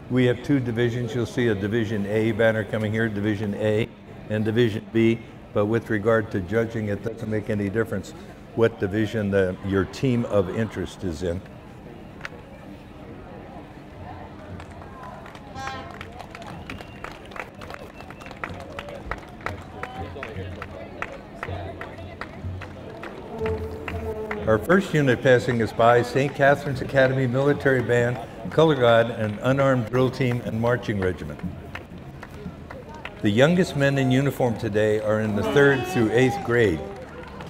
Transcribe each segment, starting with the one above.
We have two divisions. You'll see a Division A banner coming here, Division A and Division B. But with regard to judging, it doesn't make any difference what division your team of interest is in. Our first unit passing us by, St. Catherine's Academy Military Band, Color Guard, and Unarmed Drill Team and Marching Regiment. The youngest men in uniform today are in the 3rd through 8th grade.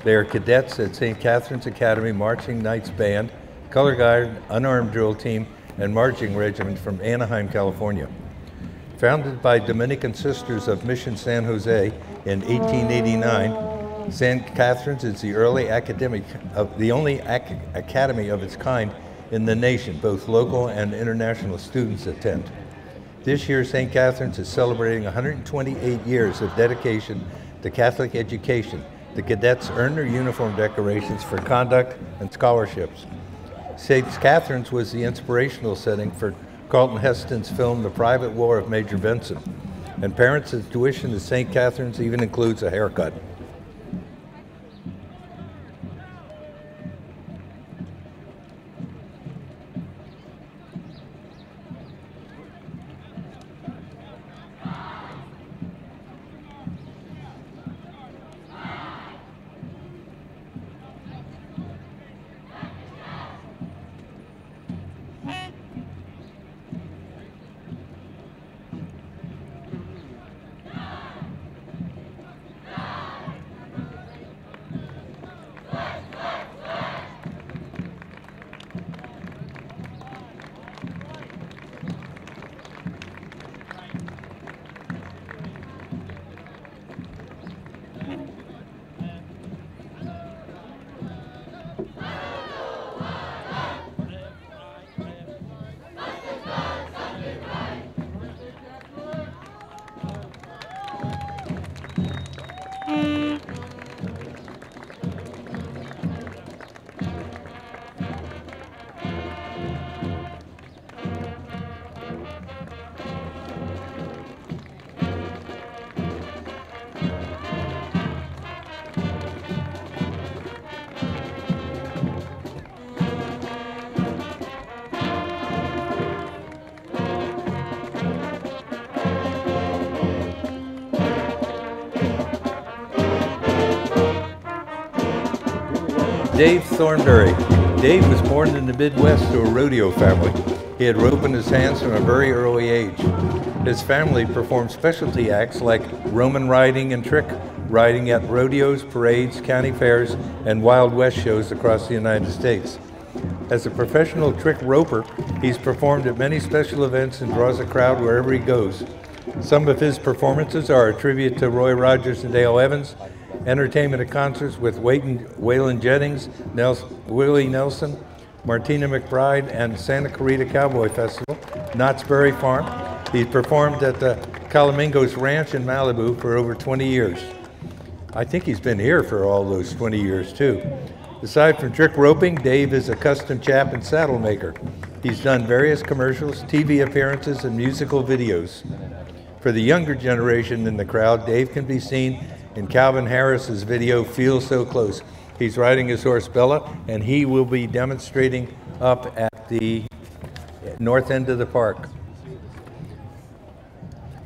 They are cadets at St. Catherine's Academy Marching Knights Band, Color Guard, Unarmed Drill Team, and Marching Regiment from Anaheim, California. Founded by Dominican Sisters of Mission San Jose in 1889, St. Catherine's is the only academy of its kind in the nation. Both local and international students attend. This year, St. Catherine's is celebrating 128 years of dedication to Catholic education. The cadets earn their uniform decorations for conduct and scholarships. St. Catherine's was the inspirational setting for Carlton Heston's film, The Private War of Major Benson. And parents' tuition to St. Catherine's even includes a haircut. Dave Thornberry. Dave was born in the Midwest to a rodeo family. He had rope in his hands from a very early age. His family performed specialty acts like Roman riding and trick riding at rodeos, parades, county fairs, and Wild West shows across the United States. As a professional trick roper, he's performed at many special events and draws a crowd wherever he goes. Some of his performances are a tribute to Roy Rogers and Dale Evans, entertainment at concerts with Waylon Jennings, Willie Nelson, Martina McBride, and Santa Clarita Cowboy Festival, Knott's Berry Farm. He's performed at the Calamingos Ranch in Malibu for over 20 years. I think he's been here for all those 20 years too. Aside from trick roping, Dave is a custom chap and saddle maker. He's done various commercials, TV appearances, and musical videos. For the younger generation in the crowd, Dave can be seen in Calvin Harris's video, Feel So Close. He's riding his horse Bella, and he will be demonstrating up at the north end of the park.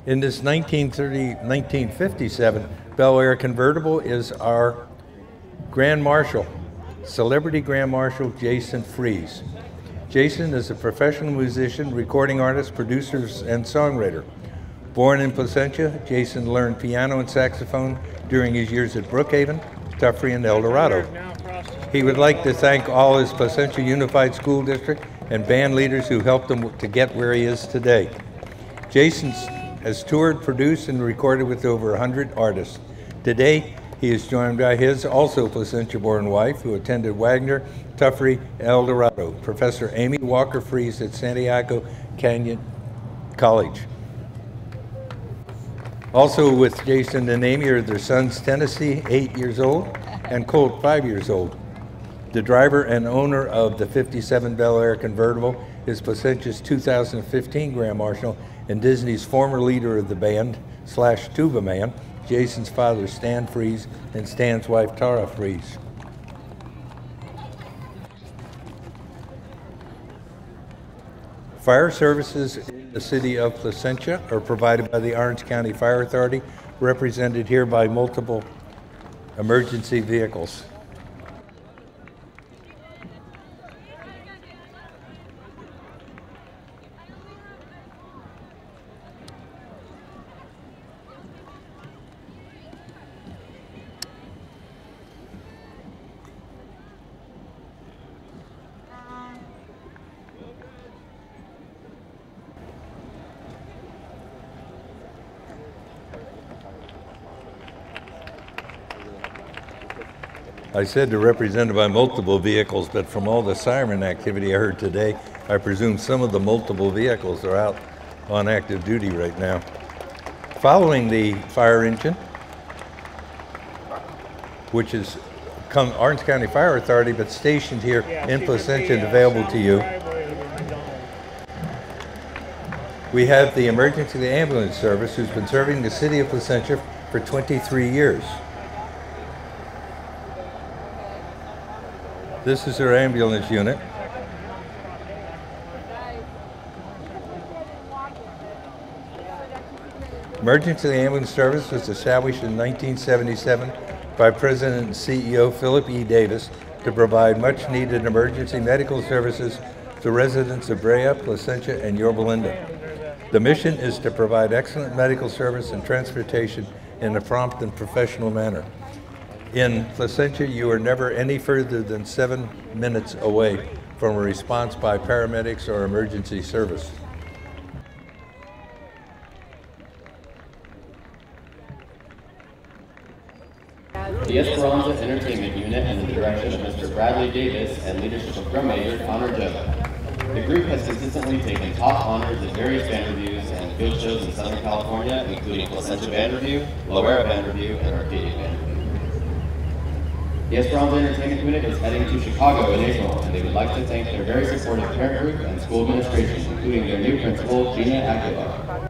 In this 1957 Bel Air convertible is our Grand Marshal, Celebrity Grand Marshal Jason Fries. Jason is a professional musician, recording artist, producer, and songwriter. Born in Placentia, Jason learned piano and saxophone during his years at Brookhaven, Tuffrey, and El Dorado. He would like to thank all his Placentia Unified School District and band leaders who helped him to get where he is today. Jason has toured, produced, and recorded with over 100 artists. Today, he is joined by his also Placentia-born wife, who attended Wagner, Tuffrey, El Dorado, Professor Amy Walker Fries at Santiago Canyon College. Also with Jason and Amy are their sons Tennessee, 8 years old, and Colt, 5 years old. The driver and owner of the 57 Bel Air convertible is Placentia's 2015 Grand Marshal and Disney's former leader of the band / tuba man, Jason's father Stan Freese and Stan's wife Tara Freese. Fire services in the city of Placentia are provided by the Orange County Fire Authority, represented here by multiple emergency vehicles. I said they're represented by multiple vehicles, but from all the siren activity I heard today, I presume some of the multiple vehicles are out on active duty right now. Following the fire engine, which is Orange County Fire Authority, but stationed here in Placentia and available to you, we have the Emergency Ambulance Service, who's been serving the city of Placentia for 23 years. This is their ambulance unit. Emergency Ambulance Service was established in 1977 by President and CEO Philip E. Davis to provide much-needed emergency medical services to residents of Brea, Placentia, and Yorba Linda. The mission is to provide excellent medical service and transportation in a prompt and professional manner. In Placentia, you are never any further than 7 minutes away from a response by paramedics or emergency service. The Esperanza Entertainment Unit under the direction of Mr. Bradley Davis and leadership of Drum Major Connor Joe. The group has consistently taken top honors at various band reviews and field shows in Southern California, including Placentia Band Review, Loera Band Review, and Arcadia Band Review. The Esperanza Entertainment Unit is heading to Chicago in April, and they would like to thank their very supportive parent group and school administration, including their new principal, Gina Aguilar.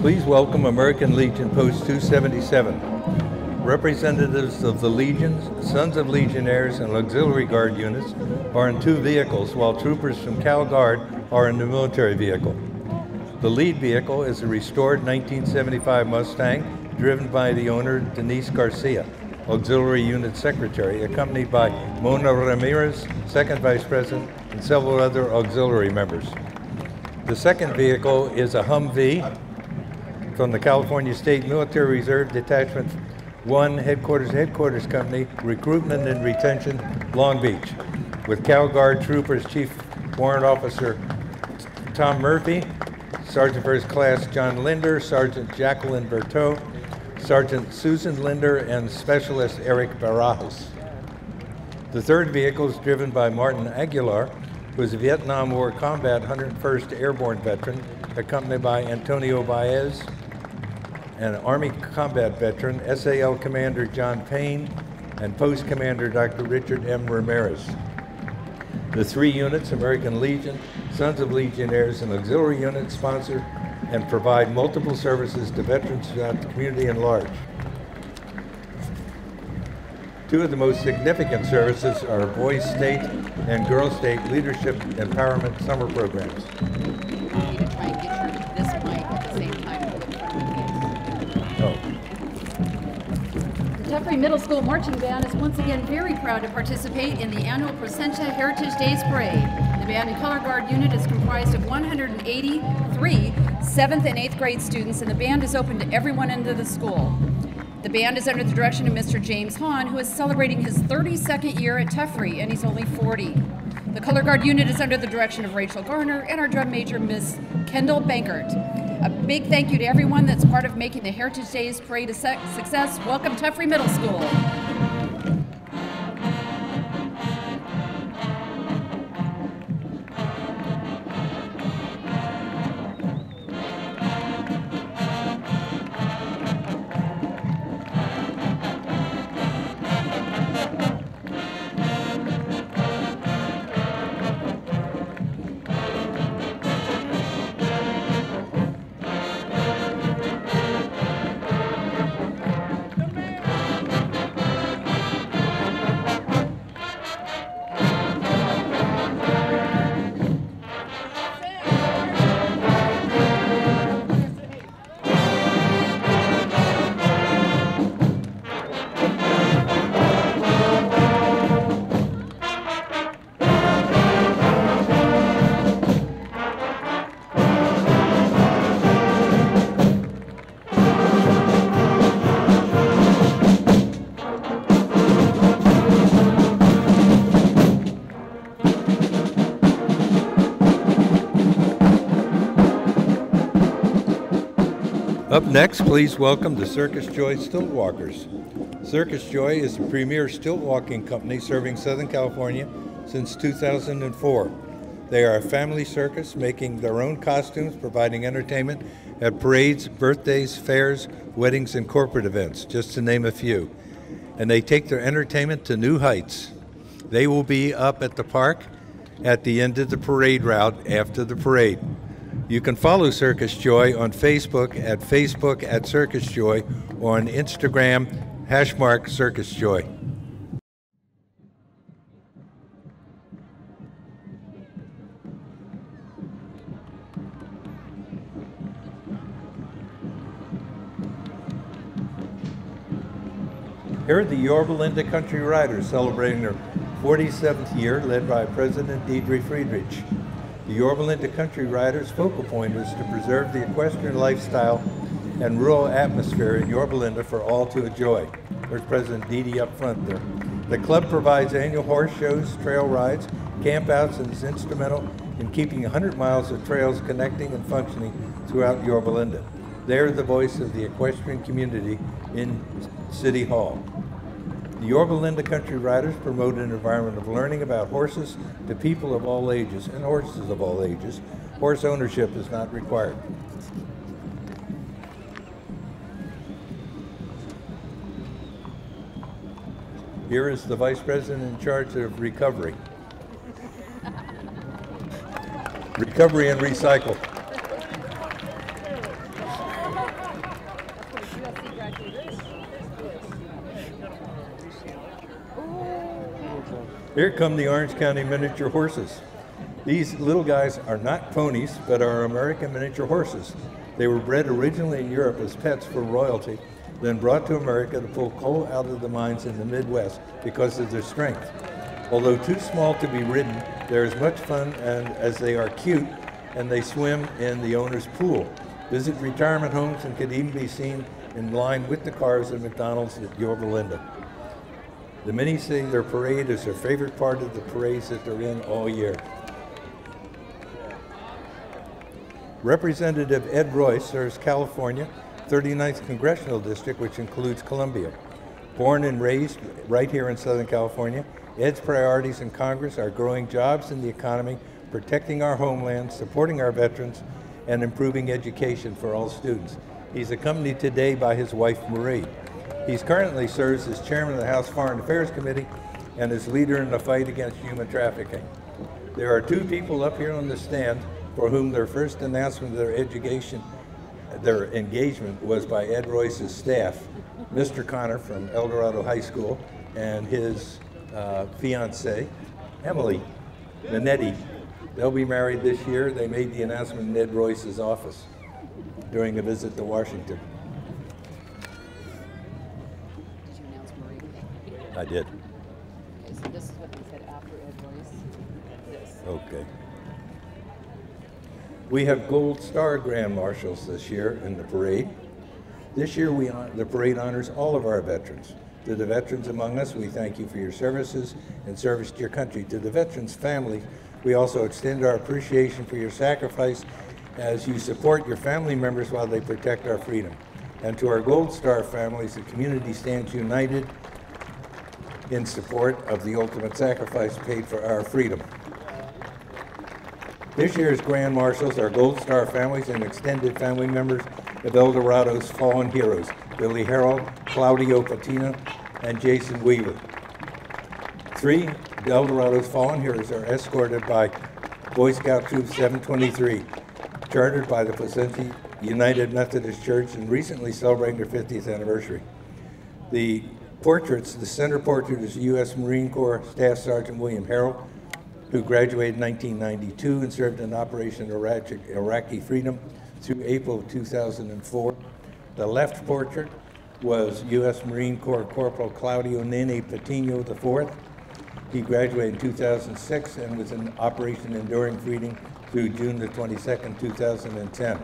Please welcome American Legion Post 277. Representatives of the Legions, Sons of Legionnaires, and Auxiliary Guard units are in 2 vehicles, while troopers from Cal Guard are in the military vehicle. The lead vehicle is a restored 1975 Mustang driven by the owner, Denise Garcia, Auxiliary Unit Secretary, accompanied by Mona Ramirez, Second Vice President, and several other auxiliary members. The second vehicle is a Humvee from the California State Military Reserve Detachment 1 Headquarters Company, Recruitment and Retention, Long Beach, with Cal Guard Troopers Chief Warrant Officer Tom Murphy, Sergeant First Class John Linder, Sergeant Jacqueline Berteau, Sergeant Susan Linder, and Specialist Eric Barajas. The third vehicle is driven by Martin Aguilar, who is a Vietnam War Combat 101st Airborne veteran, accompanied by Antonio Baez, an Army combat veteran, SAL Commander John Payne, and Post Commander Dr. Richard M. Ramirez. The three units, American Legion, Sons of Legionnaires, and auxiliary units, sponsor and provide multiple services to veterans throughout the community at large. Two of the most significant services are Boys State and Girls State Leadership Empowerment Summer Programs. You need to try and get this mic at the same time. The Tuffrey Middle School Marching Band is once again very proud to participate in the annual Placentia Heritage Days Parade. The band and color guard unit is comprised of 183 7th and 8th grade students, and the band is open to everyone in the school. The band is under the direction of Mr. James Hahn, who is celebrating his 32nd year at Tuffrey, and he's only 40. The color guard unit is under the direction of Rachel Garner and our drum major, Miss Kendall Bankert. A big thank you to everyone that's part of making the Heritage Days Parade a success. Welcome, Tuffrey Middle School. Up next, please welcome the Circus Joy Stilt Walkers. Circus Joy is the premier stilt walking company serving Southern California since 2004. They are a family circus making their own costumes, providing entertainment at parades, birthdays, fairs, weddings, and corporate events, just to name a few. And they take their entertainment to new heights. They will be up at the park at the end of the parade route after the parade. You can follow Circus Joy on Facebook at Circus Joy, or on Instagram, # Circus Joy. Here are the Yorba Linda Country Riders celebrating their 47th year, led by President Deidre Friedrich. The Yorba Linda Country Riders' focal point is to preserve the equestrian lifestyle and rural atmosphere in Yorba Linda for all to enjoy. There's President Dede up front there. The club provides annual horse shows, trail rides, campouts, and is instrumental in keeping 100 miles of trails connecting and functioning throughout Yorba Linda. They are the voice of the equestrian community in City Hall. The Yorba Linda Country Riders promote an environment of learning about horses to people of all ages and horses of all ages. Horse ownership is not required. Here is the Vice President in charge of recovery. Recovery and recycle. Here come the Orange County miniature horses. These little guys are not ponies, but are American miniature horses. They were bred originally in Europe as pets for royalty then brought to America to pull coal out of the mines in the Midwest because of their strength. Although too small to be ridden, they're as much fun and as they are cute, and they swim in the owner's pool, visit retirement homes, and could even be seen in line with the cars at McDonald's at Yorba Linda. The Minis say their parade is their favorite part of the parades that they're in all year. Representative Ed Royce serves California, 39th Congressional District, which includes Columbia. Born and raised right here in Southern California, Ed's priorities in Congress are growing jobs in the economy, protecting our homeland, supporting our veterans, and improving education for all students. He's accompanied today by his wife, Marie. He currently serves as chairman of the House Foreign Affairs Committee and is leader in the fight against human trafficking. There are two people up here on the stand for whom their first announcement of their engagement was by Ed Royce's staff, Mr. Connor from El Dorado High School and his fiancée, Emily Minetti. They'll be married this year. They made the announcement in Ed Royce's office during a visit to Washington. Did you announce Marie? I did. Okay, so this is what they said after Ed Royce. This. Okay. We have Gold Star Grand Marshals this year in the parade. This year, the parade honors all of our veterans. To the veterans among us, we thank you for your services and service to your country. To the veterans' families, we also extend our appreciation for your sacrifice as you support your family members while they protect our freedom. And to our Gold Star families, the community stands united in support of the ultimate sacrifice paid for our freedom. This year's Grand Marshals are Gold Star families and extended family members of El Dorado's fallen heroes, Billy Harold, Claudio Patino, and Jason Weaver. 3 El Dorado's fallen heroes are escorted by Boy Scout Troop 723, chartered by the Placentia United Methodist Church and recently celebrating their 50th anniversary. The center portrait is U.S. Marine Corps Staff Sergeant William Harold, who graduated in 1992 and served in Operation Iraqi Freedom through April of 2004. The left portrait was U.S. Marine Corps Corporal Claudio Nene Patino IV. He graduated in 2006 and was in Operation Enduring Freedom through June the 22nd, 2010.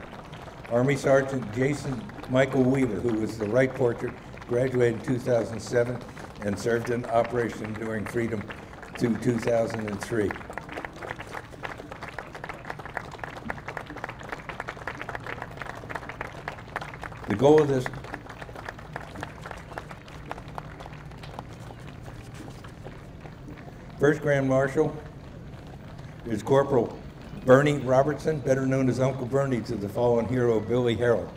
Army Sergeant Jason Michael Weaver, who was the right portrait, graduated in 2007 and served in Operation Enduring Freedom through 2003. The goal of this first Grand Marshal is Corporal Bernie Robertson, better known as Uncle Bernie to the fallen hero Billy Harold.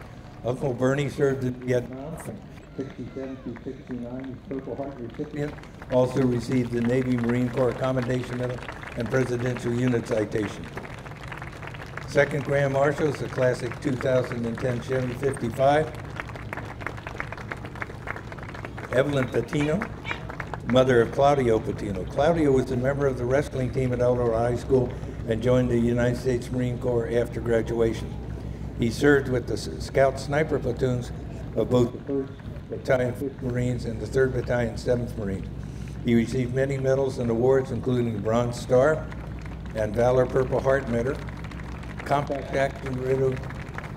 Uncle Bernie served in Vietnam from 67 to 69. He's Purple Heart recipient. Also received the Navy Marine Corps Commendation Medal and Presidential Unit Citation. Second Grand Marshal is the classic 2010 Chevy 55. Evelyn Patino, mother of Claudio Patino. Claudio was a member of the wrestling team at El Dorado High School and joined the United States Marine Corps after graduation. He served with the Scout Sniper platoons of both the 1st Battalion 5th Marines and the 3rd Battalion 7th Marines. He received many medals and awards, including the Bronze Star and Valor Purple Heart Medal, Compact Action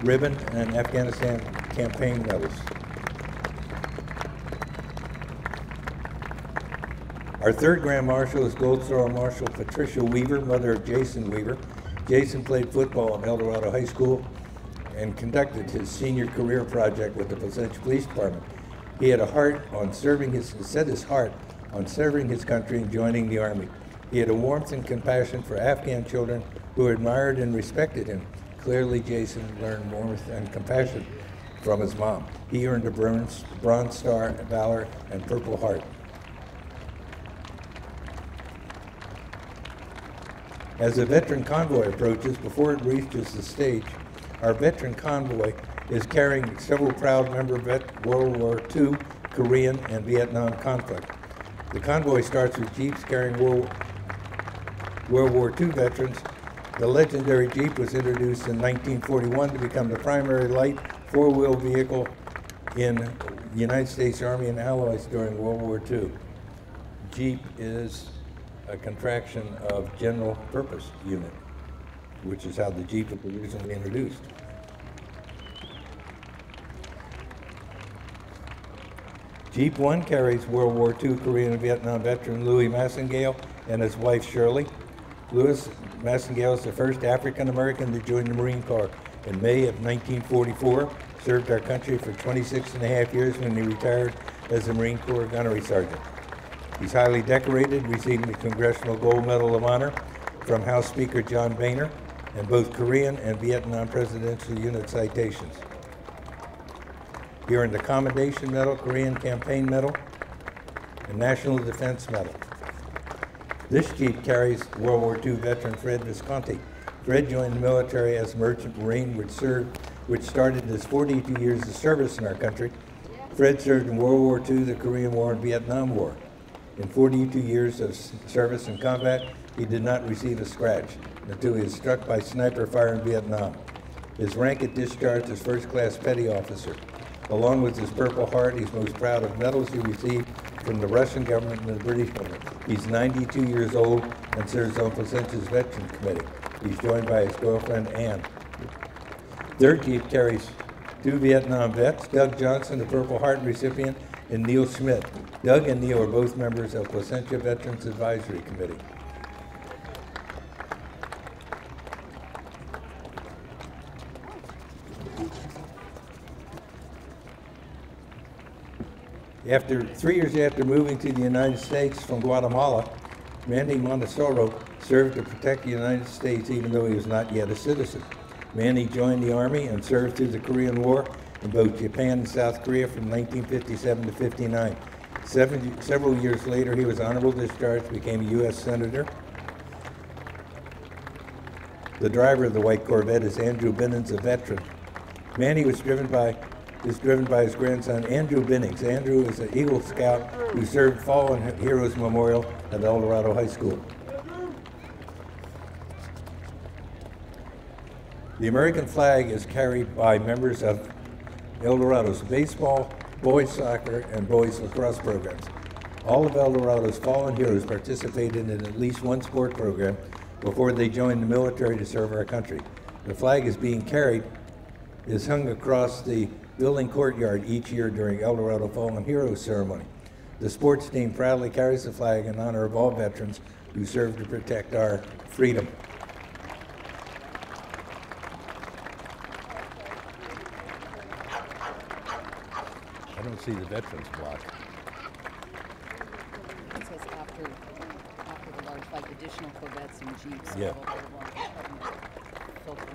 Ribbon, and Afghanistan Campaign Medals. Our third Grand Marshal is Gold Star Marshal Patricia Weaver, mother of Jason Weaver. Jason played football at El Dorado High School and conducted his senior career project with the Placentia Police Department. He had set his heart on serving his country and joining the Army. He had a warmth and compassion for Afghan children who admired and respected him. Clearly, Jason learned warmth and compassion from his mom. He earned a Bronze Star, Valor, and Purple Heart. As the veteran convoy approaches, before it reaches the stage, our veteran convoy is carrying several proud members of World War II, Korean, and Vietnam conflict. The convoy starts with Jeeps carrying World War II veterans. The legendary Jeep was introduced in 1941 to become the primary light four-wheel vehicle in the United States Army and Allies during World War II. JEEP is a contraction of General Purpose Unit, which is how the Jeep was originally introduced. Jeep 1 carries World War II Korean and Vietnam veteran Louis Massengale and his wife Shirley. Louis Massengale is the first African American to join the Marine Corps in May of 1944, served our country for 26 and a half years when he retired as a Marine Corps gunnery sergeant. He's highly decorated, receiving the Congressional Gold Medal of Honor from House Speaker John Boehner and both Korean and Vietnam Presidential Unit citations. He earned the Commendation Medal, Korean Campaign Medal, and National Defense Medal. This Jeep carries World War II veteran Fred Visconti. Fred joined the military as a merchant marine, which started his 42 years of service in our country. Fred served in World War II, the Korean War, and Vietnam War. In 42 years of service in combat, he did not receive a scratch until he was struck by sniper fire in Vietnam. His rank at discharge is first-class petty officer. Along with his Purple Heart, he's most proud of medals he received from the Russian government and the British government. He's 92 years old and serves on Placentia Veteran Committee. He's joined by his girlfriend, Ann. Their Jeep carries 2 Vietnam vets, Doug Johnson, the Purple Heart recipient, and Neil Schmidt. Doug and Neil are both members of Placentia Veterans Advisory Committee. After 3 years after moving to the United States from Guatemala, Manny Montesoro served to protect the United States even though he was not yet a citizen. Manny joined the Army and served through the Korean War in both Japan and South Korea from 1957 to 59. Several years later, he was honorable discharged, became a U.S. Senator. The driver of the white Corvette is Andrew Binnings, a veteran. Manny is driven by his grandson, Andrew Binnings. Andrew is an Eagle Scout who served Fallen Heroes Memorial at El Dorado High School. The American flag is carried by members of El Dorado's baseball, boys soccer, and boys lacrosse programs. All of El Dorado's fallen heroes participated in at least one sport program before they joined the military to serve our country. The flag is hung across the building courtyard each year during El Dorado Fallen Heroes ceremony. The sports team proudly carries the flag in honor of all veterans who serve to protect our freedom. I don't see the veterans block. It says after the large flag, additional Corvettes and Jeeps. Yeah. Filter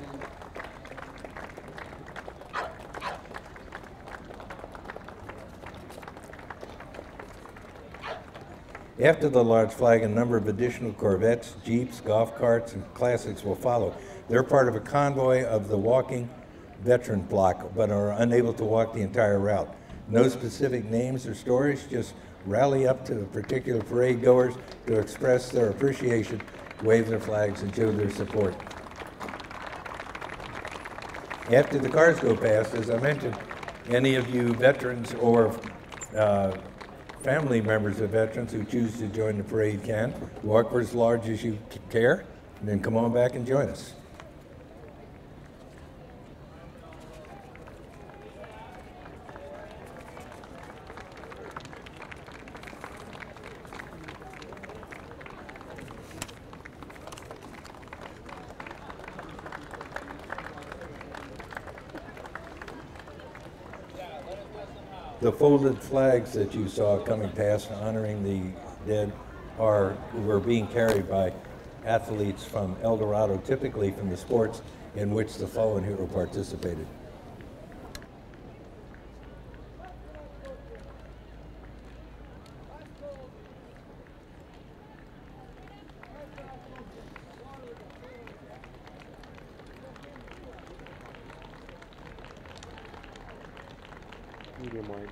in. After the large flag, a number of additional Corvettes, Jeeps, golf carts, and classics will follow. They're part of a convoy of the walking veteran block, but are unable to walk the entire route. No specific names or stories, just rally up to particular parade goers to express their appreciation, wave their flags, and show their support. After the cars go past, as I mentioned, any of you veterans or family members of veterans who choose to join the parade can walk for as large as you care, and then come on back and join us. The folded flags that you saw coming past honoring the dead were being carried by athletes from El Dorado, typically from the sports in which the fallen hero participated. Medium wide.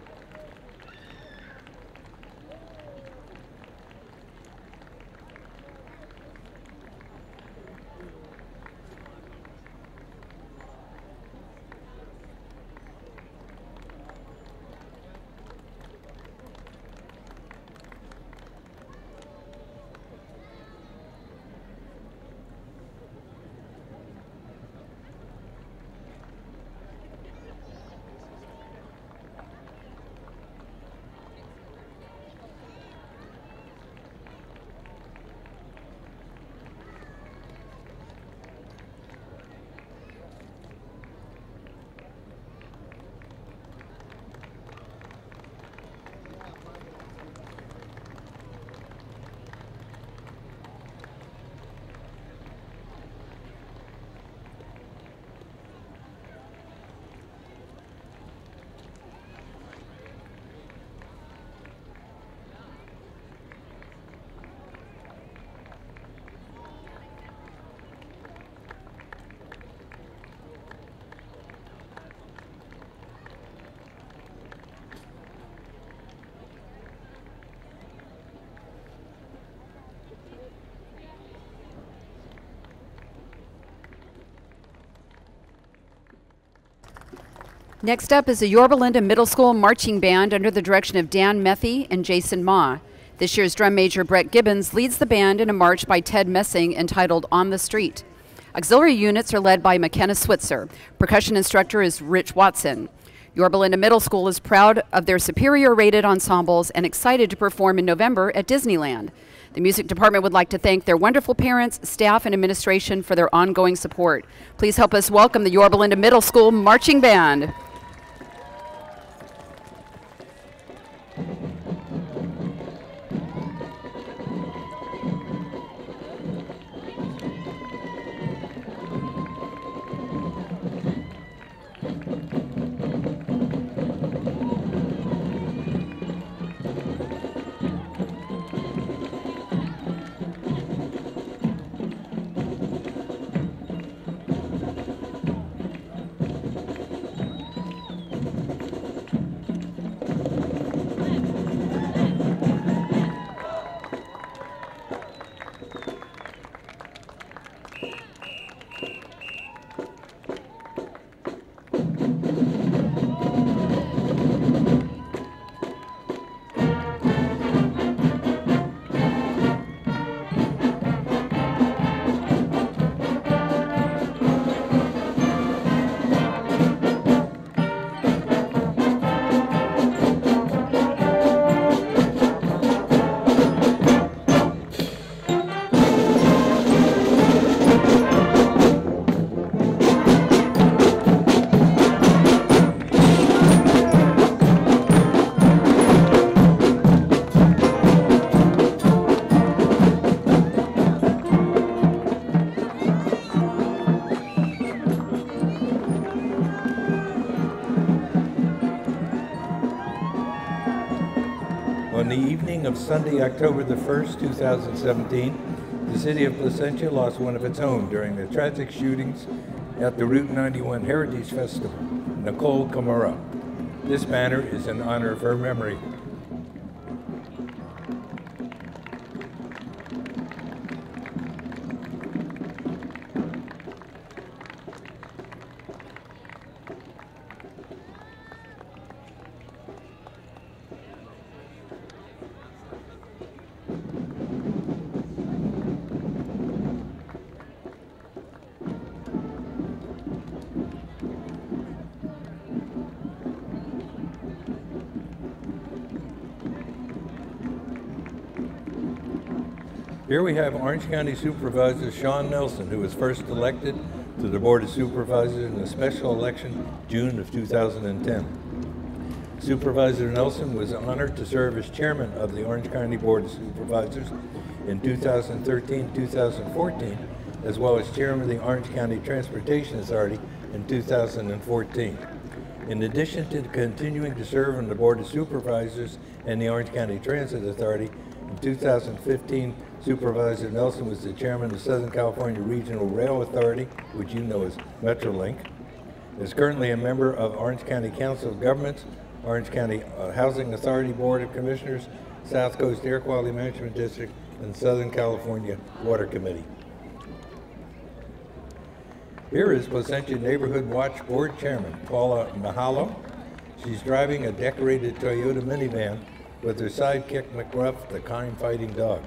Next up is the Yorba Linda Middle School Marching Band under the direction of Dan Methy and Jason Ma. This year's drum major Brett Gibbons leads the band in a march by Ted Messing entitled On the Street. Auxiliary units are led by McKenna Switzer. Percussion instructor is Rich Watson. Yorba Linda Middle School is proud of their superior rated ensembles and excited to perform in November at Disneyland. The music department would like to thank their wonderful parents, staff, and administration for their ongoing support. Please help us welcome the Yorba Linda Middle School Marching Band. On the evening of Sunday, October the 1st, 2017, the city of Placentia lost one of its own during the tragic shootings at the Route 91 Heritage Festival, Nicole Kamara. This banner is in honor of her memory. Here we have Orange County Supervisor Sean Nelson, who was first elected to the Board of Supervisors in a special election June of 2010. Supervisor Nelson was honored to serve as chairman of the Orange County Board of Supervisors in 2013-2014, as well as chairman of the Orange County Transportation Authority in 2014. In addition to continuing to serve on the Board of Supervisors and the Orange County Transit Authority, in 2015, Supervisor Nelson was the chairman of Southern California Regional Rail Authority, which you know as Metrolink. Is currently a member of Orange County Council of Governments, Orange County Housing Authority Board of Commissioners, South Coast Air Quality Management District, and Southern California Water Committee. Here is Placentia Neighborhood Watch Board Chairman, Paula Mahalo. She's driving a decorated Toyota minivan with her sidekick McRuff, the kind fighting dog.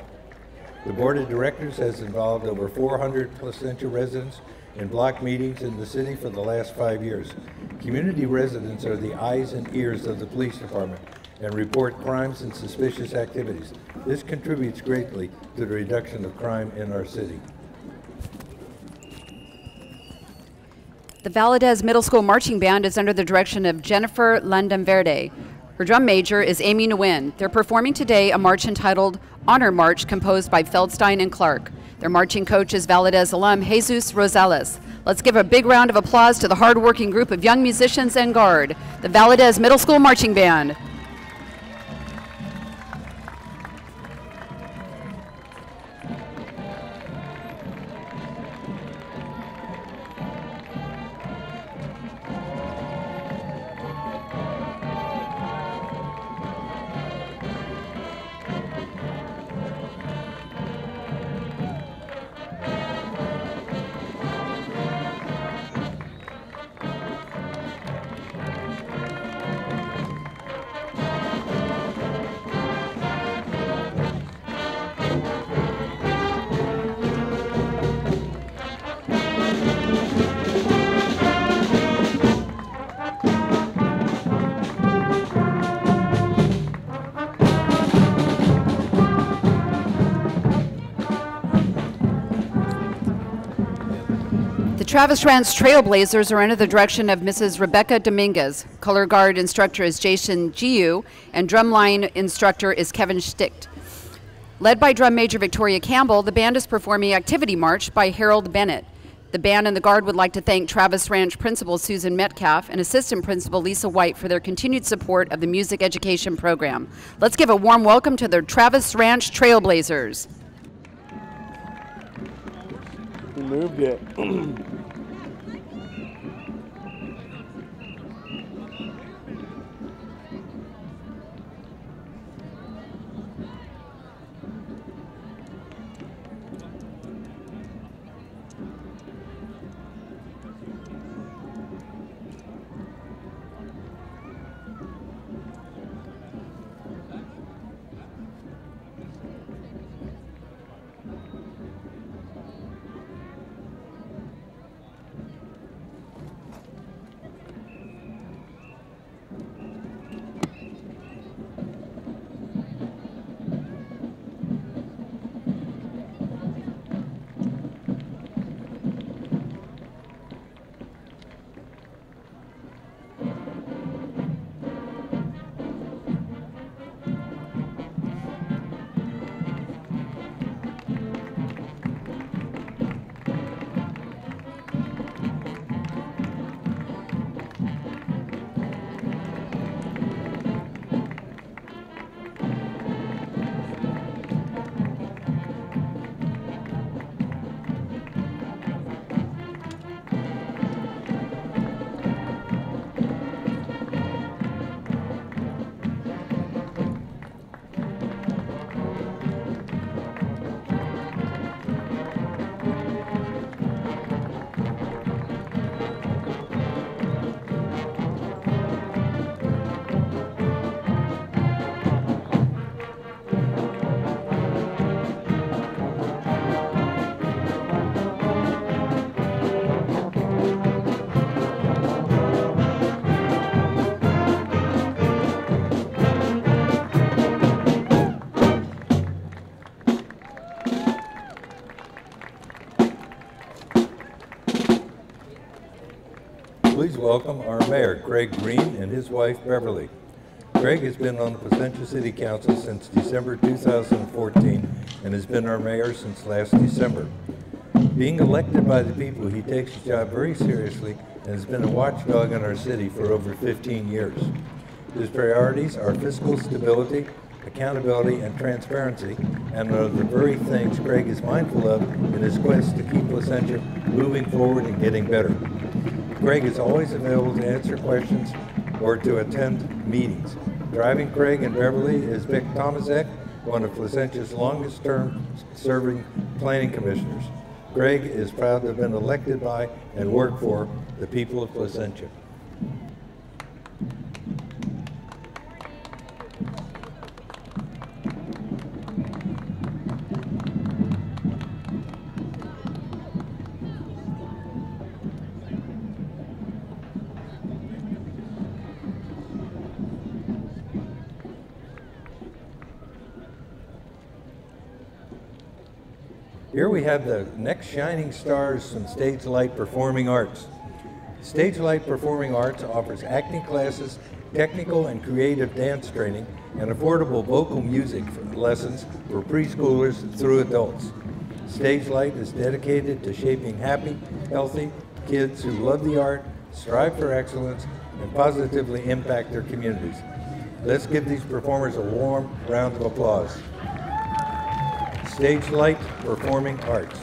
The Board of Directors has involved over 400 Placentia residents in block meetings in the city for the last 5 years. Community residents are the eyes and ears of the police department and report crimes and suspicious activities. This contributes greatly to the reduction of crime in our city. The Valadez Middle School Marching Band is under the direction of Jennifer Landamverde. Her drum major is Amy Nguyen. They're performing today a march entitled Honor March, composed by Feldstein and Clark. Their marching coach is Valadez alum Jesus Rosales. Let's give a big round of applause to the hardworking group of young musicians and guard, the Valadez Middle School Marching Band. Travis Ranch Trailblazers are under the direction of Mrs. Rebecca Dominguez. Color guard instructor is Jason Giu, and drumline instructor is Kevin Sticht. Led by drum major Victoria Campbell, the band is performing Activity March by Harold Bennett. The band and the guard would like to thank Travis Ranch Principal Susan Metcalf and Assistant Principal Lisa White for their continued support of the music education program. Let's give a warm welcome to the Travis Ranch Trailblazers. He moved it. Please welcome our mayor, Greg Green, and his wife, Beverly. Greg has been on the Placentia City Council since December 2014 and has been our mayor since last December. Being elected by the people, he takes his job very seriously and has been a watchdog in our city for over 15 years. His priorities are fiscal stability, accountability, and transparency, and are the very things Greg is mindful of in his quest to keep Placentia moving forward and getting better. Greg is always available to answer questions or to attend meetings. Driving Craig and Beverly is Vic Tomaszek, one of Placentia's longest-term serving planning commissioners. Greg is proud to have been elected by and work for the people of Placentia. Here we have the next shining stars from Stage Light Performing Arts. Stage Light Performing Arts offers acting classes, technical and creative dance training, and affordable vocal music lessons for preschoolers through adults. Stage Light is dedicated to shaping happy, healthy kids who love the art, strive for excellence, and positively impact their communities. Let's give these performers a warm round of applause. Stage Light Performing Arts.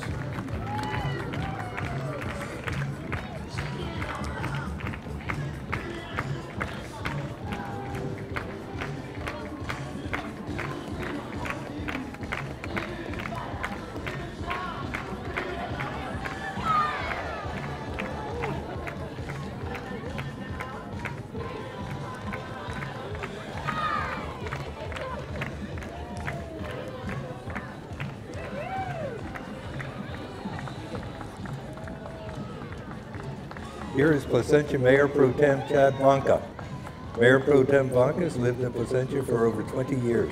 Here is Placentia Mayor Pro Tem Chad Vanka. Mayor Pro Tem Vanka has lived in Placentia for over 20 years.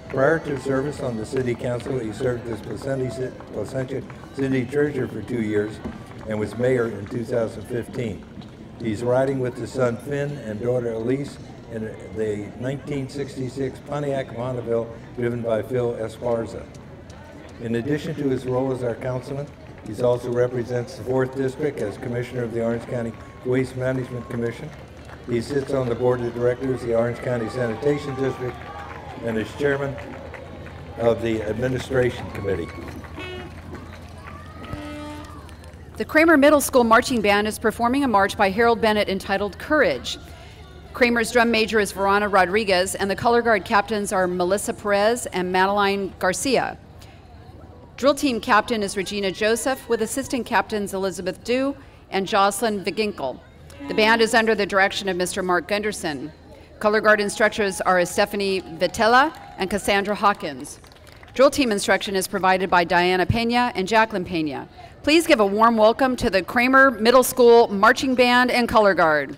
Prior to service on the City Council, he served as Placentia City Treasurer for 2 years and was mayor in 2015. He's riding with his son Finn and daughter Elise in the 1966 Pontiac Bonneville driven by Phil Esparza. In addition to his role as our councilman, he also represents the 4th District as Commissioner of the Orange County Waste Management Commission. He sits on the Board of Directors of the Orange County Sanitation District and is Chairman of the Administration Committee. The Kramer Middle School Marching Band is performing a march by Harold Bennett entitled Courage. Kramer's drum major is Verona Rodriguez, and the color guard captains are Melissa Perez and Madeline Garcia. Drill team captain is Regina Joseph, with assistant captains Elizabeth Dew and Jocelyn Viginkel. The band is under the direction of Mr. Mark Gunderson. Color guard instructors are Stephanie Vitella and Cassandra Hawkins. Drill team instruction is provided by Diana Pena and Jacqueline Pena. Please give a warm welcome to the Kramer Middle School Marching Band and Color Guard.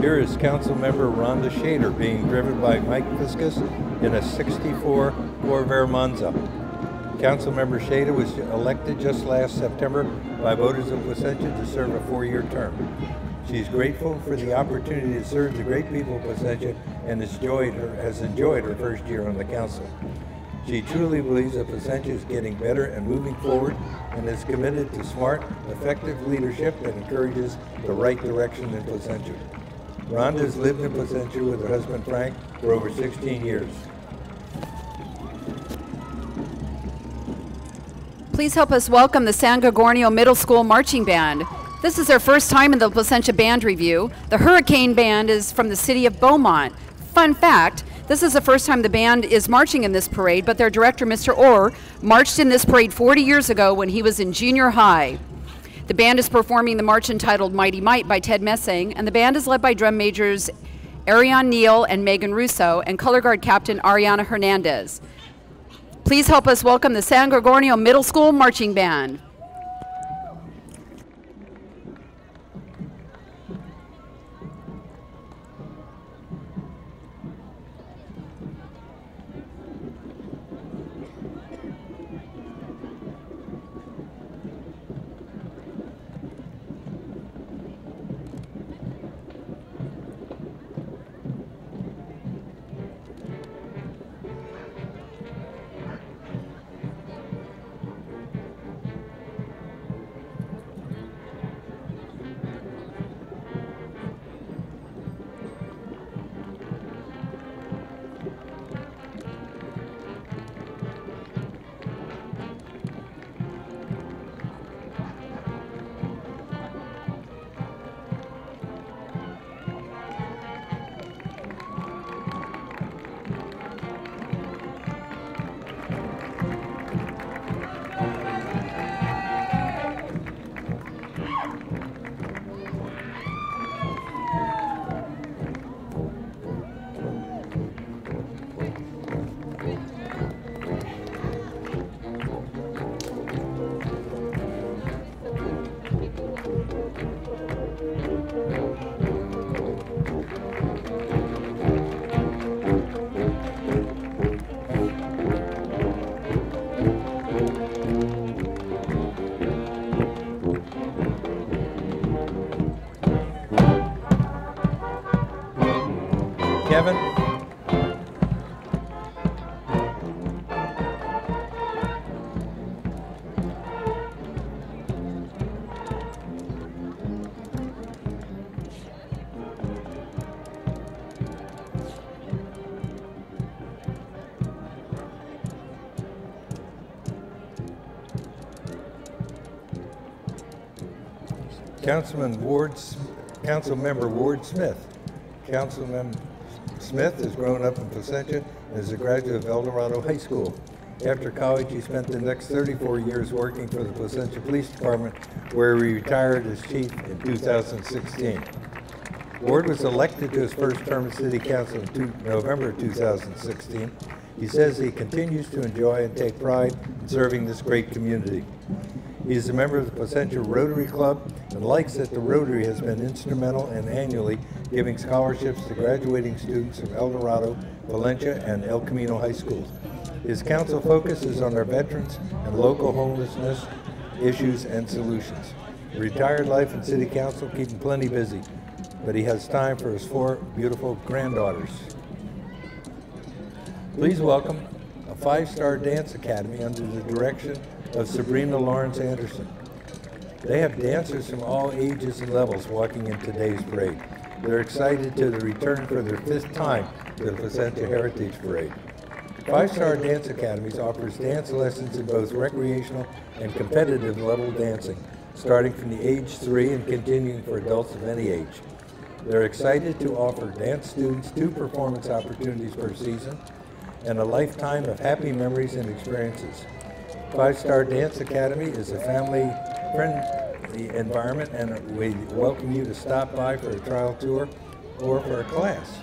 Here is Councilmember Rhonda Shader being driven by Mike Fiscus in a 64 Corvair Monza. Councilmember Shader was elected just last September by voters of Placentia to serve a 4-year term. She's grateful for the opportunity to serve the great people of Placentia and has enjoyed her first year on the council. She truly believes that Placentia is getting better and moving forward and is committed to smart, effective leadership that encourages the right direction in Placentia. Rhonda has lived in Placentia with her husband Frank for over 16 years. Please help us welcome the San Gorgonio Middle School Marching Band. This is their first time in the Placentia Band Review. The Hurricane Band is from the city of Beaumont. Fun fact, this is the first time the band is marching in this parade, but their director, Mr. Orr, marched in this parade 40 years ago when he was in junior high. The band is performing the march entitled Mighty Might by Ted Messing, and the band is led by drum majors Ariane Neal and Megan Russo and color guard captain Ariana Hernandez. Please help us welcome the San Gorgonio Middle School Marching Band. Councilmember Ward Smith. Councilman Smith has grown up in Placentia and is a graduate of El Dorado High School. After college, he spent the next 34 years working for the Placentia Police Department, where he retired as chief in 2016. Ward was elected to his first term as City Council in November 2016. He says he continues to enjoy and take pride in serving this great community. He is a member of the Placentia Rotary Club and likes that the Rotary has been instrumental in annually giving scholarships to graduating students from El Dorado, Valencia, and El Camino High Schools. His council focuses on our veterans and local homelessness issues and solutions. A retired life in City Council keep him plenty busy, but he has time for his 4 beautiful granddaughters. Please welcome a 5-star dance academy under the direction of Sabrina Lawrence Anderson. They have dancers from all ages and levels walking in today's parade. They're excited to return for their 5th time to the Placentia Heritage Parade. 5-Star Dance Academies offers dance lessons in both recreational and competitive level dancing, starting from the age 3 and continuing for adults of any age. They're excited to offer dance students 2 performance opportunities per season and a lifetime of happy memories and experiences. 5-Star Dance Academy is a family-friendly environment, and we welcome you to stop by for a trial tour or for a class.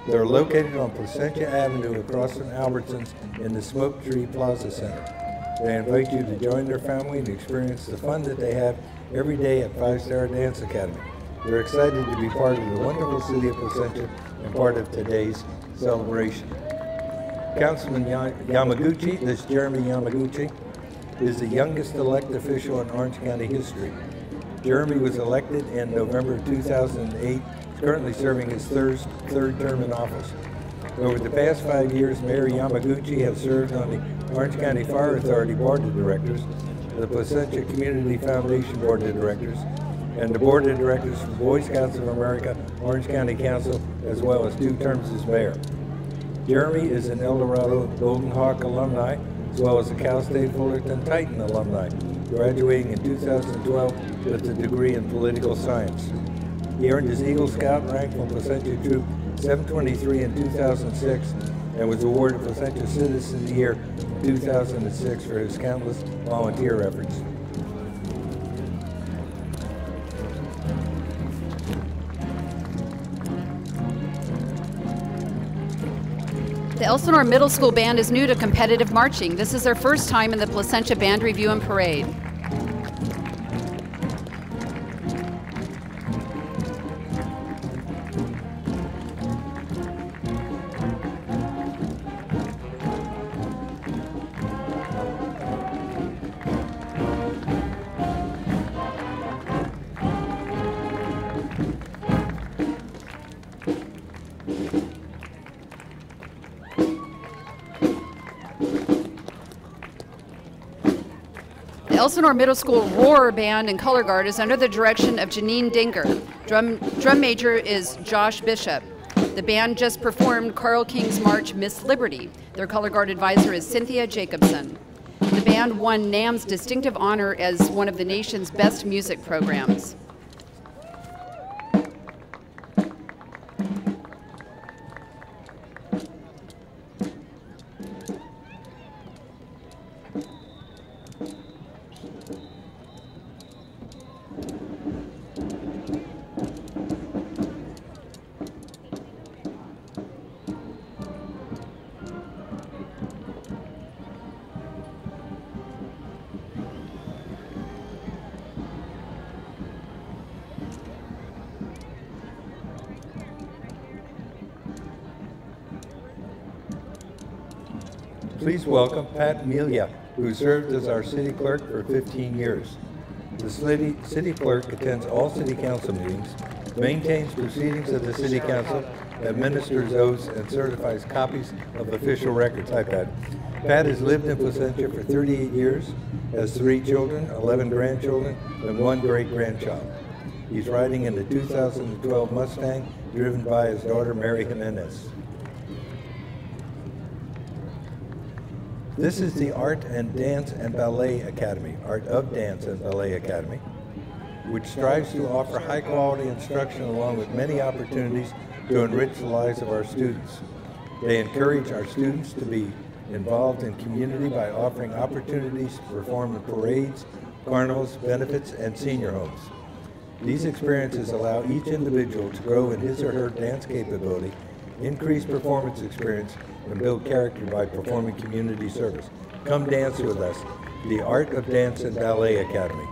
They're located on Placentia Avenue across from Albertsons in the Smoke Tree Plaza Center. They invite you to join their family and experience the fun that they have every day at 5-Star Dance Academy. They're excited to be part of the wonderful city of Placentia and part of today's celebration. Councilman Yamaguchi, this Jeremy Yamaguchi, is the youngest elected official in Orange County history. Jeremy was elected in November 2008, currently serving his third term in office. Over the past 5 years, Mayor Yamaguchi has served on the Orange County Fire Authority Board of Directors, the Placentia Community Foundation Board of Directors, and the Board of Directors for Boy Scouts of America, Orange County Council, as well as 2 terms as mayor. Jeremy is an El Dorado Golden Hawk alumni, as well as a Cal State Fullerton Titan alumni, graduating in 2012 with a degree in political science. He earned his Eagle Scout rank from Placentia Troop 723 in 2006 and was awarded Placentia Citizen of the Year in 2006 for his countless volunteer efforts. The Elsinore Middle School Band is new to competitive marching. This is their first time in the Placentia Band Review and Parade. The Elsinore Middle School Roar Band and Color Guard is under the direction of Janine Dinger. Drum major is Josh Bishop. The band just performed Carl King's March, Miss Liberty. Their Color Guard advisor is Cynthia Jacobson. The band won NAM's distinctive honor as one of the nation's best music programs. Please welcome Pat Melia, who served as our city clerk for 15 years. The city clerk attends all city council meetings, maintains proceedings of the city council, administers oaths, and certifies copies of official records. Hi, Pat. Pat has lived in Placentia for 38 years, has 3 children, 11 grandchildren, and 1 great-grandchild. He's riding in the 2012 Mustang, driven by his daughter, Mary Jimenez. This is the Art of Dance and Ballet Academy. which strives to offer high-quality instruction along with many opportunities to enrich the lives of our students. They encourage our students to be involved in community by offering opportunities to perform in parades, carnivals, benefits, and senior homes. These experiences allow each individual to grow in his or her dance capability, increase performance experience, and build character by performing community service. Come dance with us, the Art of Dance and Ballet Academy.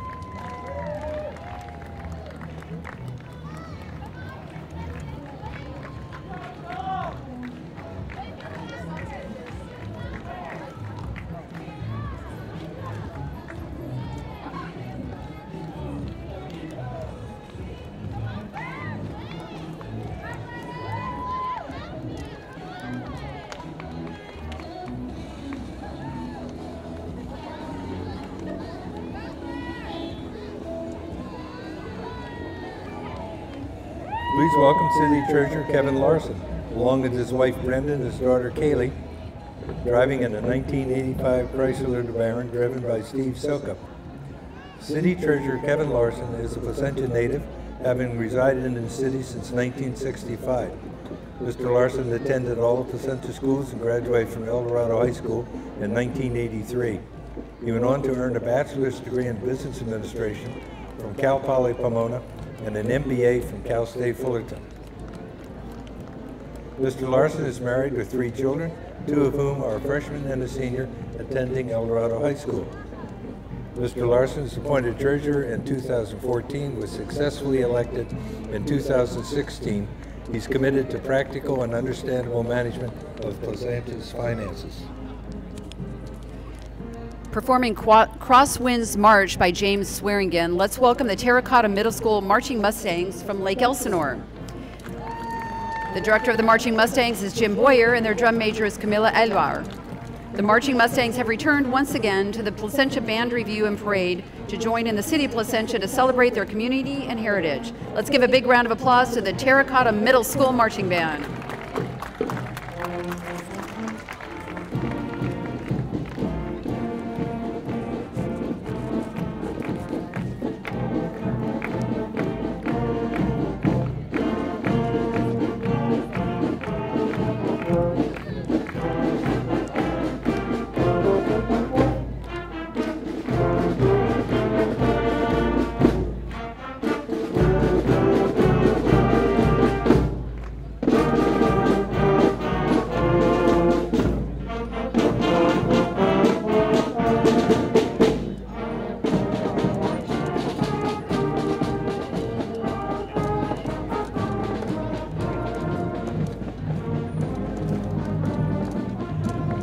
Please welcome City Treasurer Kevin Larson, along with his wife Brenda and his daughter Kaylee, driving in a 1985 Chrysler LeBaron driven by Steve Selka. City Treasurer Kevin Larson is a Placentia native, having resided in the city since 1965. Mr. Larson attended all of Placentia schools and graduated from El Dorado High School in 1983. He went on to earn a bachelor's degree in business administration from Cal Poly Pomona and an MBA from Cal State Fullerton. Mr. Larson is married with 3 children, 2 of whom are a freshman and a senior attending El Dorado High School. Mr. Larson was appointed treasurer in 2014, was successfully elected in 2016. He's committed to practical and understandable management of Placentia's finances. Performing Crosswinds March by James Swearingen, let's welcome the Terracotta Middle School Marching Mustangs from Lake Elsinore. The director of the Marching Mustangs is Jim Boyer, and their drum major is Camila Elvar. The Marching Mustangs have returned once again to the Placentia Band Review and Parade to join in the city of Placentia to celebrate their community and heritage. Let's give a big round of applause to the Terracotta Middle School Marching Band.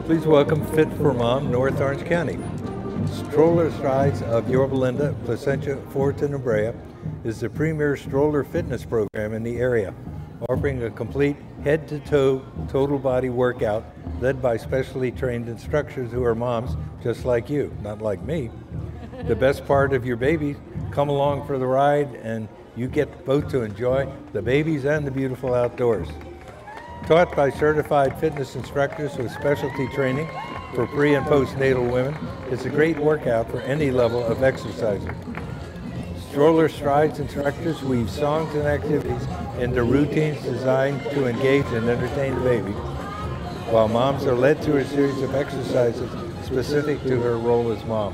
Please welcome Fit for Mom, North Orange County. Stroller Strides of Yorba Linda, Placentia, Fullerton, and Brea is the premier stroller fitness program in the area, offering a complete head-to-toe total body workout led by specially trained instructors who are moms just like you, not like me. The best part of your baby, come along for the ride and you get both to enjoy the babies and the beautiful outdoors. Taught by certified fitness instructors with specialty training for pre- and postnatal women, it's a great workout for any level of exerciser. Stroller Strides instructors weave songs and activities into routines designed to engage and entertain the baby, while moms are led through a series of exercises specific to her role as mom.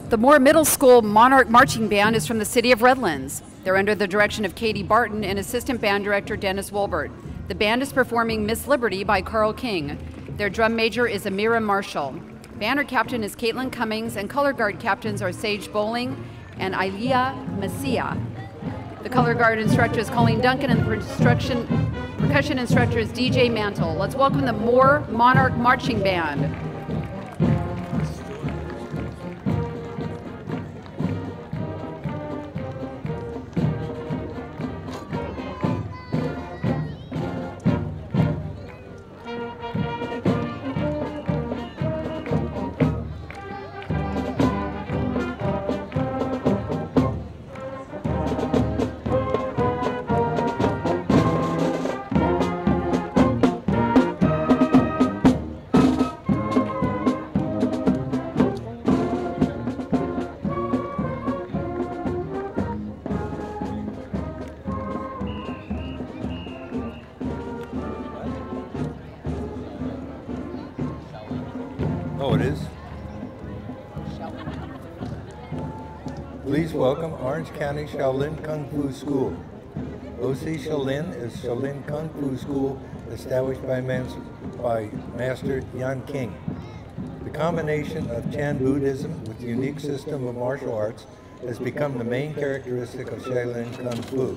The Moore Middle School Monarch Marching Band is from the city of Redlands. They're under the direction of Katie Barton and assistant band director Dennis Wolbert. The band is performing Miss Liberty by Carl King. Their drum major is Amira Marshall. Banner captain is Caitlin Cummings, and color guard captains are Sage Bowling and Ilea Messia. The color guard instructor is Colleen Duncan, and the percussion instructor is DJ Mantle. Let's welcome the Moore Monarch Marching Band. Now it is. Please welcome Orange County Shaolin Kung Fu School. OC Shaolin is Shaolin Kung Fu School established by Master Yan King. The combination of Chan Buddhism with the unique system of martial arts has become the main characteristic of Shaolin Kung Fu.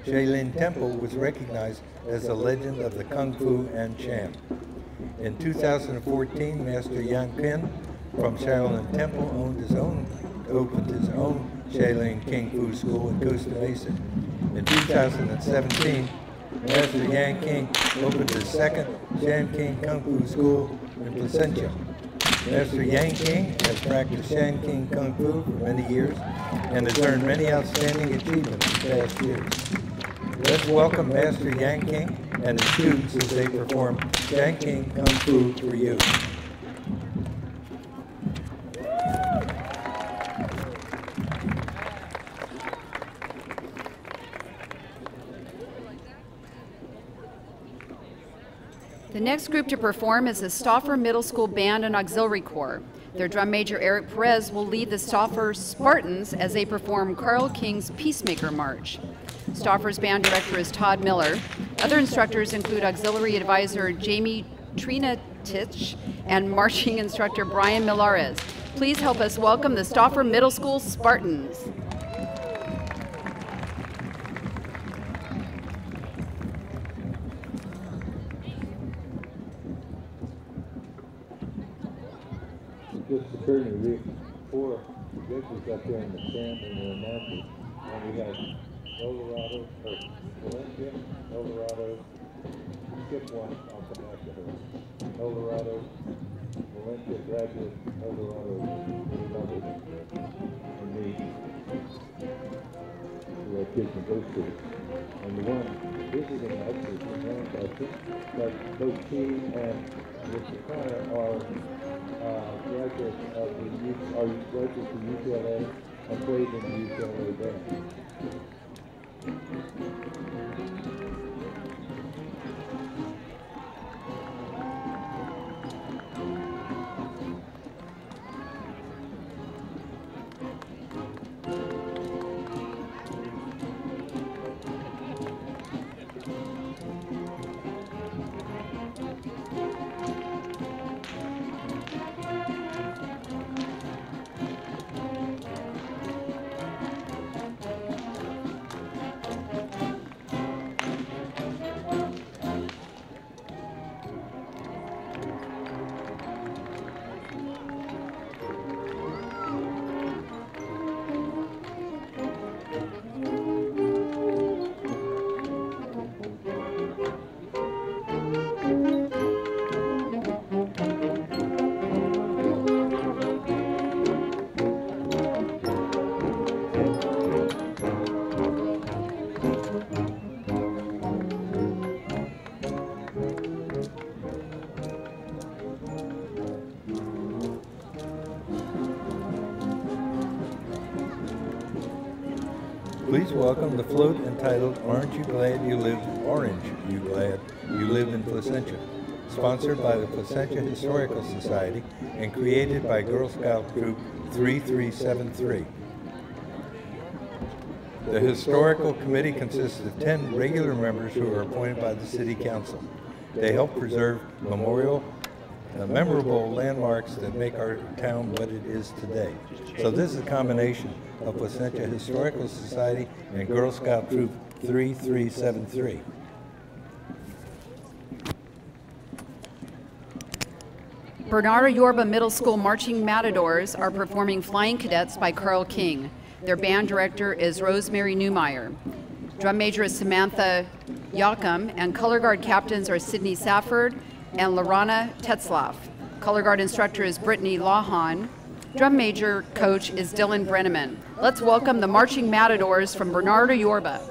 Shaolin Temple was recognized as a legend of the Kung Fu and Chan. In 2014, Master Yan King from Shaolin Temple opened his own Shaolin Kung Fu School in Costa Mesa. In 2017, Master Yan King opened his second Shan King Kung Fu School in Placentia. Master Yan King has practiced Shan King Kung Fu for many years and has earned many outstanding achievements in the past years. Let's welcome Master Yan King and his students as they perform Shan King Kung Fu for you. The next group to perform is the Stauffer Middle School Band and Auxiliary Corps. Their drum major, Eric Perez, will lead the Stauffer Spartans as they perform Carl King's Peacemaker March. Stauffer's band director is Todd Miller. Other instructors include auxiliary advisor Jamie Trinatich and marching instructor Brian Milares. Please help us welcome the Stauffer Middle School Spartans. Just occurred to me, 4 judges up there in the stand and they're marching. And we had Valencia, Eldorado, skip one, I'll come back to her. Eldorado, Valencia graduate, Eldorado, and me, who are kids in those schools. And the one visiting us is from Lancaster, but both he and Mr. Connor are graduates of UCLA and played in the UCLA band. Please welcome the float entitled Aren't You Glad You Live Orange, You Glad You Live in Placentia, sponsored by the Placentia Historical Society and created by Girl Scout Troop 3373. The Historical Committee consists of 10 regular members who are appointed by the City Council. They help preserve memorable landmarks that make our town what it is today. So this is a combination of Placentia Historical Society and Girl Scout Troop 3373. Bernardo Yorba Middle School Marching Matadors are performing Flying Cadets by Carl King. Their band director is Rosemary Newmeyer. Drum major is Samantha Yacom, and color guard captains are Sydney Safford and Lorana Tetzlaff. Color guard instructor is Brittany Lawhon. Drum major coach is Dylan Brenneman. Let's welcome the Marching Matadors from Bernardo Yorba.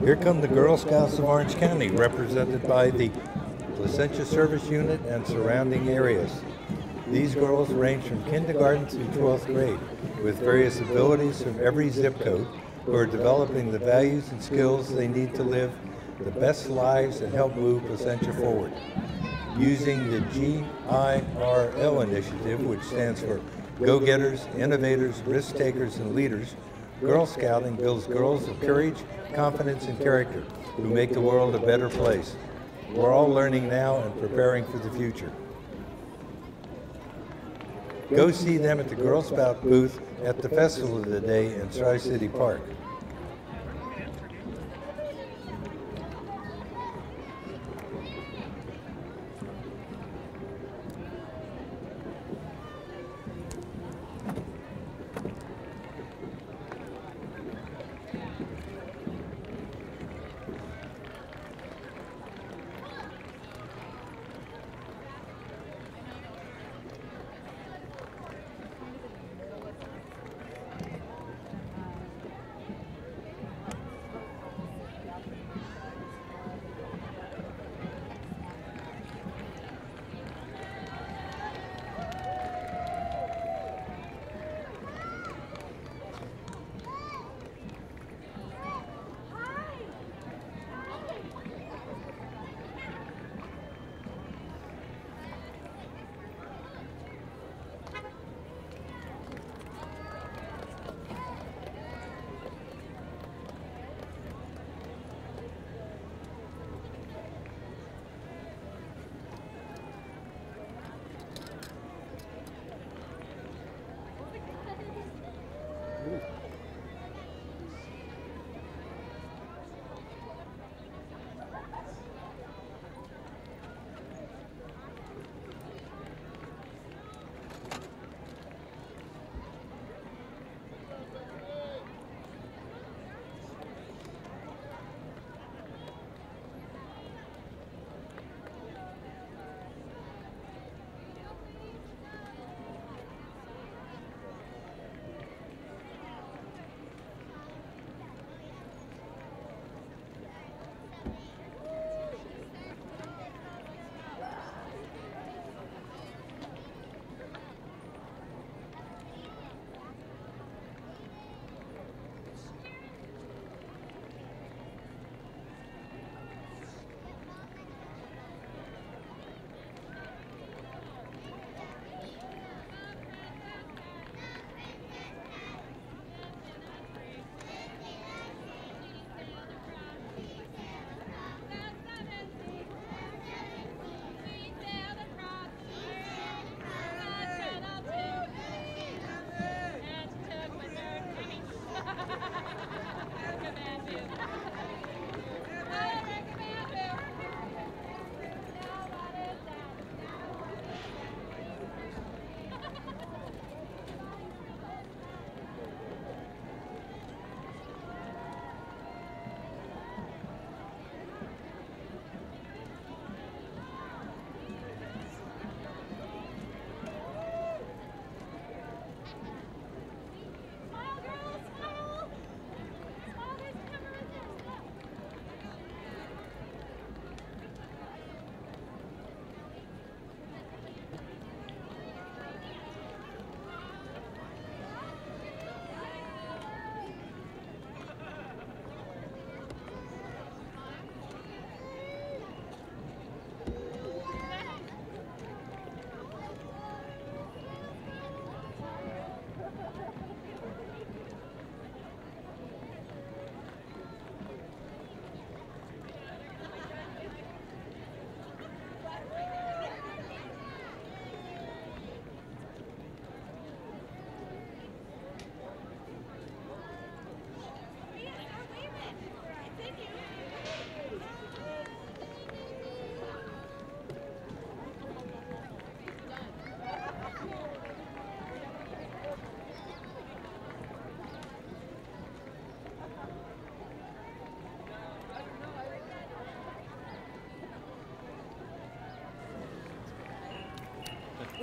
Here come the Girl Scouts of Orange County, represented by the Placentia Service Unit and surrounding areas. These girls range from kindergarten through 12th grade, with various abilities from every zip code, who are developing the values and skills they need to live the best lives and help move Placentia forward. Using the GIRL initiative, which stands for Go-Getters, Innovators, Risk-Takers, and Leaders, Girl Scouting builds girls of courage, confidence, and character who make the world a better place. We're all learning now and preparing for the future. Go see them at the Girl Scout booth at the festival of the day in Tri-City Park.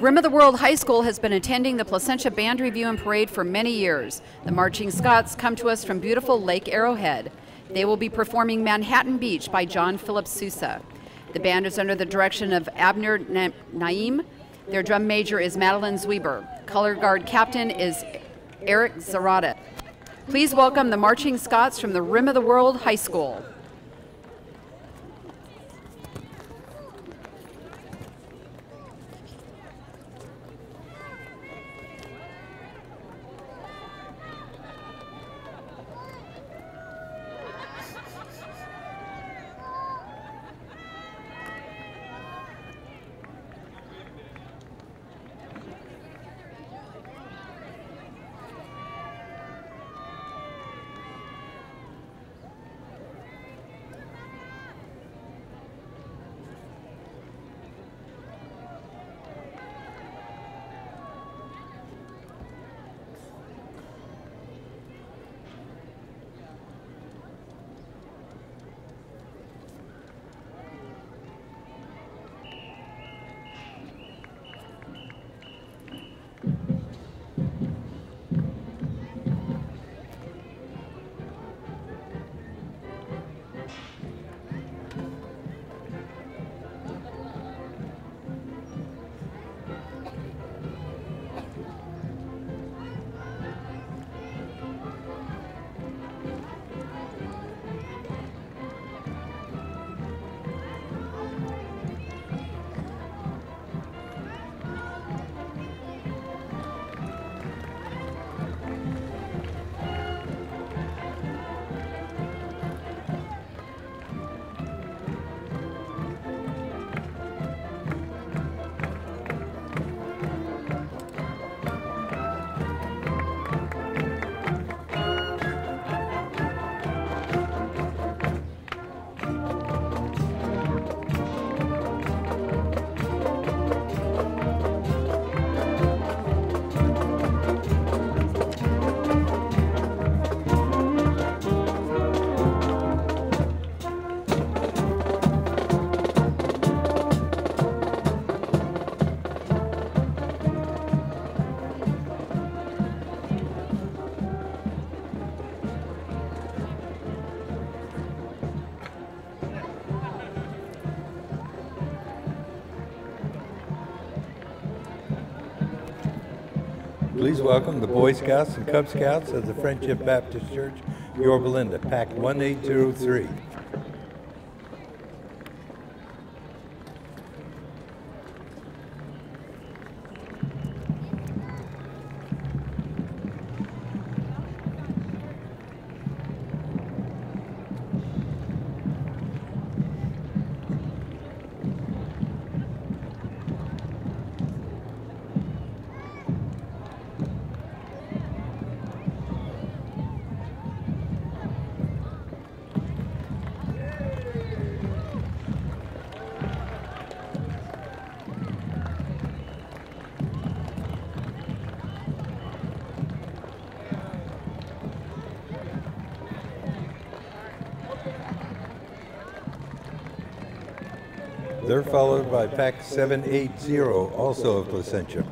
Rim of the World High School has been attending the Placentia Band Review and Parade for many years. The Marching Scots come to us from beautiful Lake Arrowhead. They will be performing Manhattan Beach by John Philip Sousa. The band is under the direction of Abner Naim. Their drum major is Madeline Zwieber. Color guard captain is Eric Zarada. Please welcome the Marching Scots from the Rim of the World High School. Please welcome the Boy Scouts and Cub Scouts of the Friendship Baptist Church, Yorba Linda, Pack 1803. They're followed by Pack 780, also of Placentia.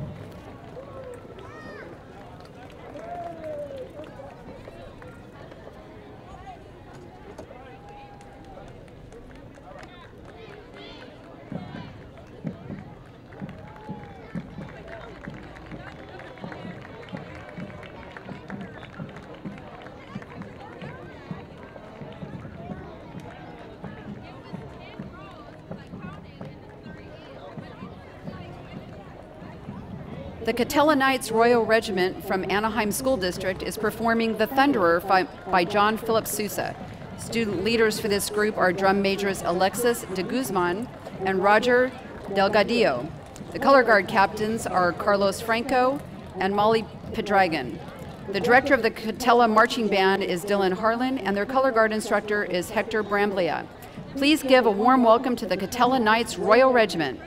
The Catella Knights Royal Regiment from Anaheim School District is performing The Thunderer by John Philip Sousa. Student leaders for this group are drum majors Alexis de Guzman and Roger Delgadillo. The color guard captains are Carlos Franco and Molly Pedragon. The director of the Catella Marching Band is Dylan Harlan, and their color guard instructor is Hector Bramblia. Please give a warm welcome to the Catella Knights Royal Regiment.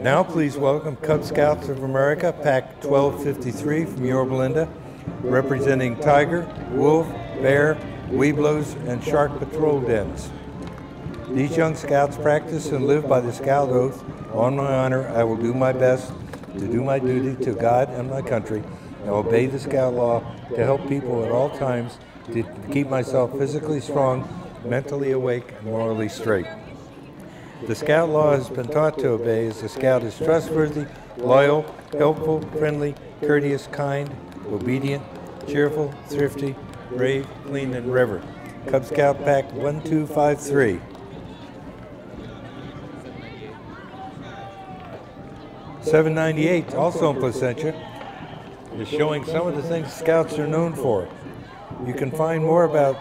Now please welcome Cub Scouts of America, Pack 1253 from Yorba Linda, representing tiger, wolf, bear, Webelos, and shark patrol dens. These young scouts practice and live by the Scout Oath. On my honor, I will do my best to do my duty to God and my country, and obey the Scout law to help people at all times to keep myself physically strong, mentally awake, and morally straight. The Scout law has been taught to obey as the Scout is trustworthy, loyal, helpful, friendly, courteous, kind, obedient, cheerful, thrifty, brave, clean, and reverent. Cub Scout Pack 1253. .798, also in Placentia, is showing some of the things Scouts are known for. You can find more about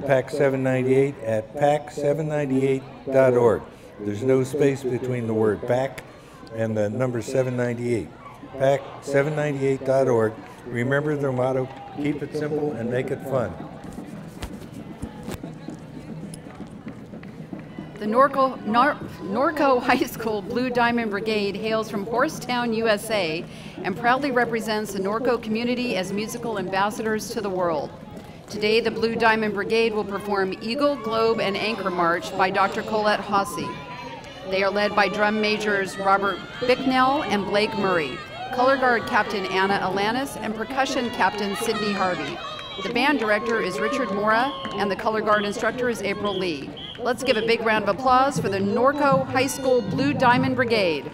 Pack 798 at pack798.org. There's no space between the word pack and the number 798. Pack798.org. Remember their motto, keep it simple and make it fun. The Norco High School Blue Diamond Brigade hails from Horsetown, USA, and proudly represents the Norco community as musical ambassadors to the world. Today, the Blue Diamond Brigade will perform Eagle, Globe, and Anchor March by Dr. Colette Hasse. They are led by drum majors Robert Bicknell and Blake Murray, color guard Captain Anna Alanis, and percussion Captain Sydney Harvey. The band director is Richard Mora, and the color guard instructor is April Lee. Let's give a big round of applause for the Norco High School Blue Diamond Brigade.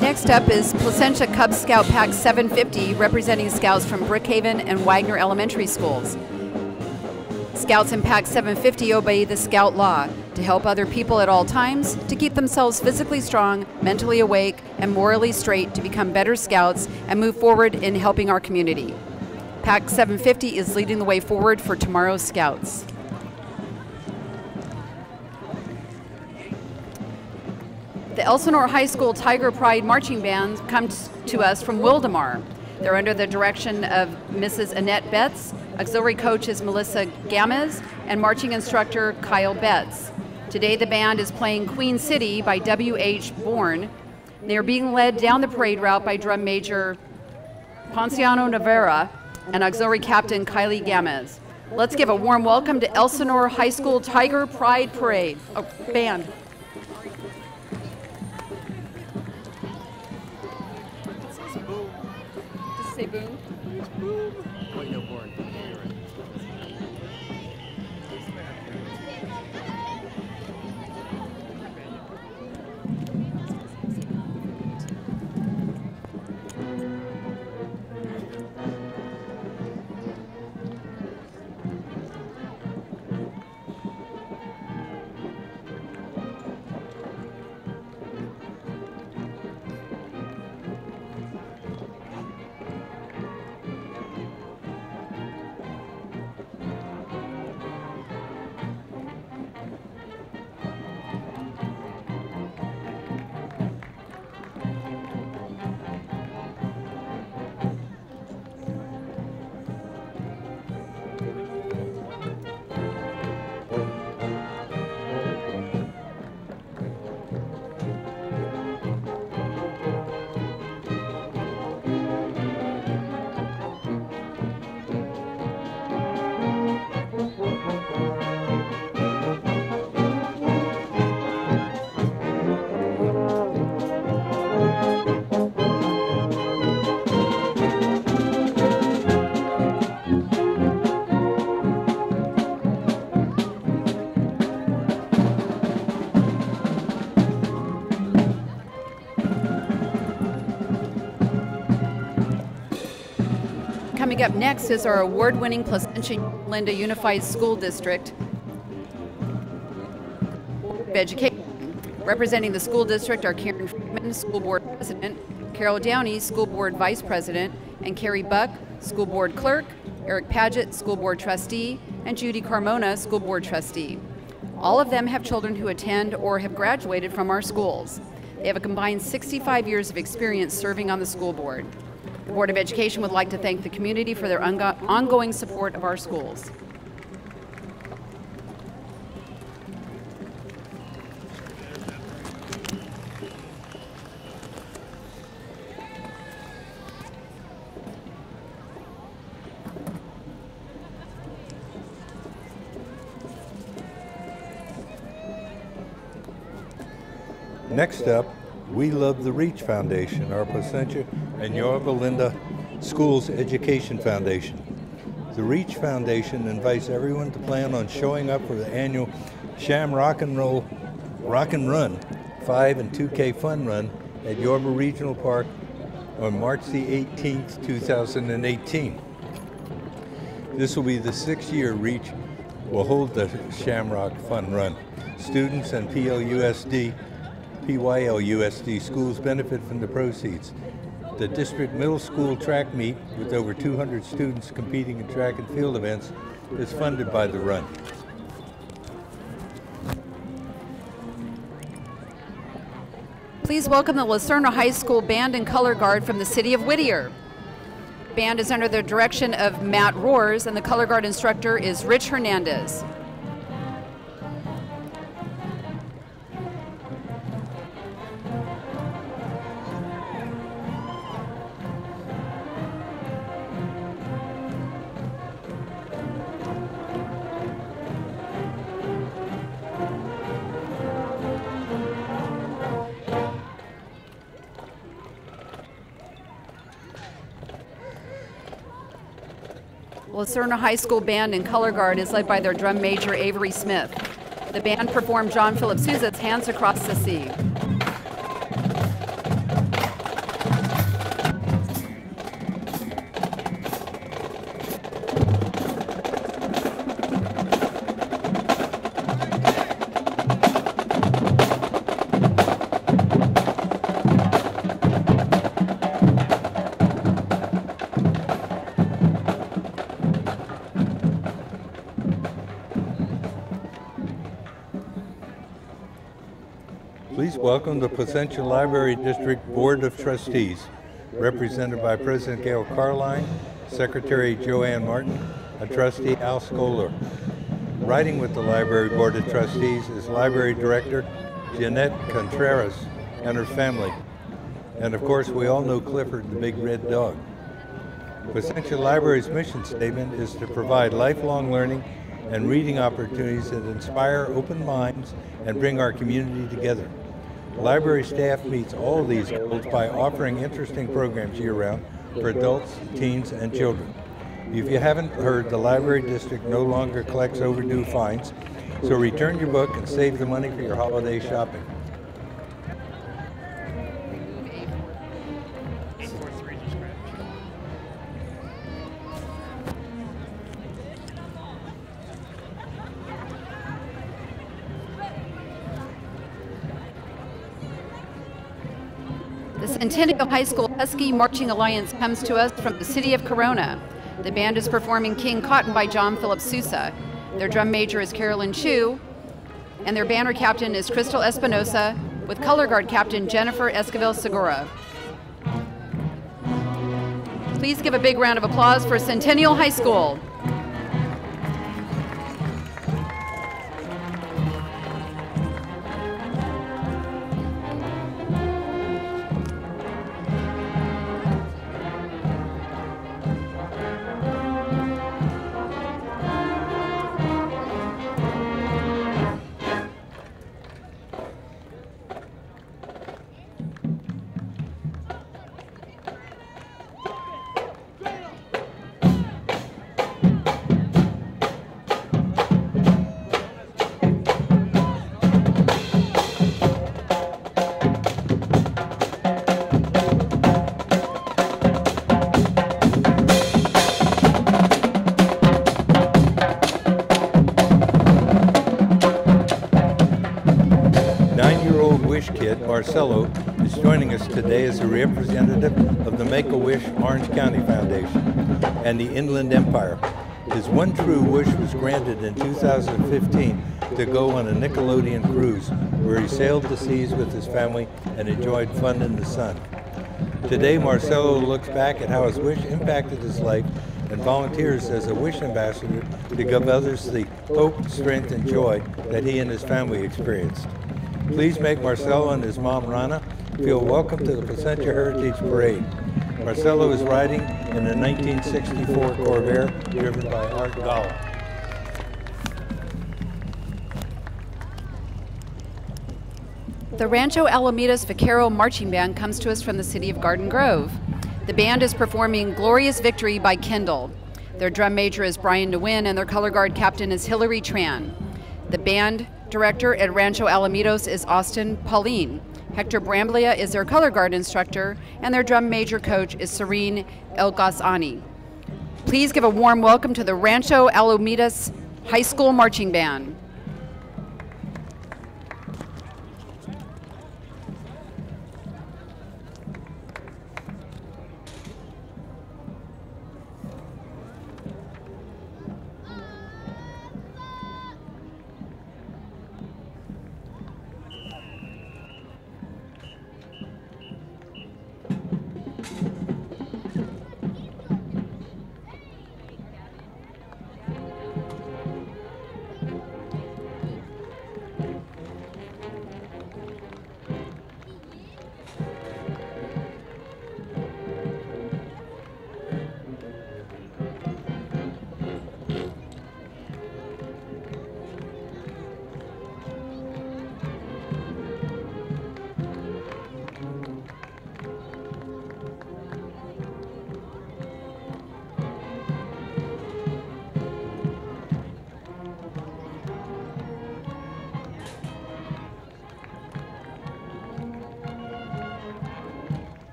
Next up is Placentia Cub Scout Pack 750, representing Scouts from Brookhaven and Wagner Elementary Schools. Scouts in Pack 750 obey the Scout law to help other people at all times, to keep themselves physically strong, mentally awake, and morally straight to become better Scouts and move forward in helping our community. Pack 750 is leading the way forward for tomorrow's Scouts. The Elsinore High School Tiger Pride Marching Band comes to us from Wildemar. They're under the direction of Mrs. Annette Betts. Auxiliary coach is Melissa Gamez, and marching instructor Kyle Betts. Today the band is playing Queen City by W.H. Bourne. They are being led down the parade route by drum major Ponciano Navarra and auxiliary captain Kylie Gamez. Let's give a warm welcome to Elsinore High School Tiger Pride Parade. Oh, band. Say boom. Boom. Wait, no, Bourne. Coming up next is our award-winning Placentia Linda Unified School District of Education. Representing the school district are Karen Friedman, School Board President, Carol Downey, School Board Vice President, and Carrie Buck, School Board Clerk, Eric Paget, School Board Trustee, and Judy Carmona, School Board Trustee. All of them have children who attend or have graduated from our schools. They have a combined 65 years of experience serving on the school board. The Board of Education would like to thank the community for their ongoing support of our schools. Next up, we love the REACH Foundation, our Placentia and Yorba Linda Schools Education Foundation. The REACH Foundation invites everyone to plan on showing up for the annual Sham Rock and Run 5 and 2K Fun Run at Yorba Regional Park on March the 18th, 2018. This will be the 6th year REACH will hold the Shamrock Fun Run. Students and PYLUSD schools benefit from the proceeds. The district middle school track meet, with over 200 students competing in track and field events, is funded by the run. Please welcome the Lucerna High School Band and Color Guard from the City of Whittier. The band is under the direction of Matt Roars, and the Color Guard instructor is Rich Hernandez. Lucerna High School Band and Color Guard is led by their drum major, Avery Smith. The band performed John Philip Sousa's Hands Across the Sea. Please welcome the Placentia Library District Board of Trustees, represented by President Gail Carline, Secretary Joanne Martin, and Trustee Al Scholar. Riding with the Library Board of Trustees is Library Director Jeanette Contreras and her family. And of course, we all know Clifford, the big red dog. Placentia Library's mission statement is to provide lifelong learning and reading opportunities that inspire open minds and bring our community together. Library staff meets all of these goals by offering interesting programs year-round for adults, teens, and children. If you haven't heard, the Library District no longer collects overdue fines, so return your book and save the money for your holiday shopping. The Centennial High School Husky Marching Alliance comes to us from the city of Corona. The band is performing King Cotton by John Philip Sousa. Their drum major is Carolyn Chu, and their banner captain is Crystal Espinosa, with color guard captain Jennifer Esquivel Segura. Please give a big round of applause for Centennial High School. kid, Marcelo, is joining us today as a representative of the Make-A-Wish Orange County Foundation and the Inland Empire. His one true wish was granted in 2015 to go on a Nickelodeon cruise where he sailed the seas with his family and enjoyed fun in the sun. Today, Marcelo looks back at how his wish impacted his life and volunteers as a wish ambassador to give others the hope, strength, and joy that he and his family experienced. Please make Marcelo and his mom, Rana, feel welcome to the Placentia Heritage Parade. Marcelo is riding in a 1964 Corvair driven by Art Gala. The Rancho Alameda's Vaquero Marching Band comes to us from the city of Garden Grove. The band is performing Glorious Victory by Kendall. Their drum major is Brian DeWin and their color guard captain is Hillary Tran. The band director at Rancho Alamitos is Austin Pauline. Hector Bramblia is their color guard instructor, and their drum major coach is Serene El-Ghazani. Please give a warm welcome to the Rancho Alamedas High School Marching Band.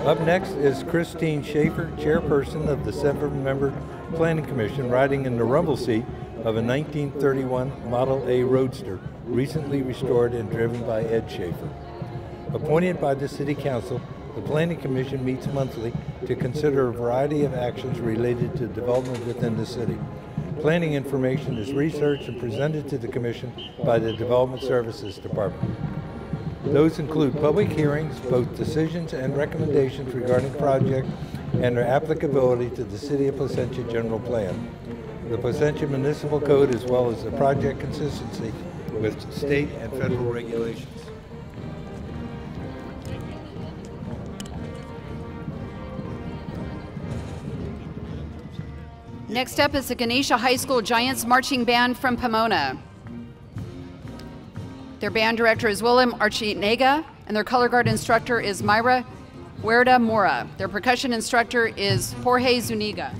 Up next is Christine Schaefer, chairperson of the 7-member Planning Commission, riding in the rumble seat of a 1931 Model A Roadster, recently restored and driven by Ed Schaefer. Appointed by the City Council, the Planning Commission meets monthly to consider a variety of actions related to development within the city. Planning information is researched and presented to the Commission by the Development Services Department. Those include public hearings, both decisions and recommendations regarding projects and their applicability to the City of Placentia General Plan, the Placentia Municipal Code, as well as the project consistency with state and federal regulations. Next up is the Ganesha High School Giants Marching Band from Pomona. Their band director is Willem Archinega, and their color guard instructor is Myra Huerta Mora. Their percussion instructor is Jorge Zuniga.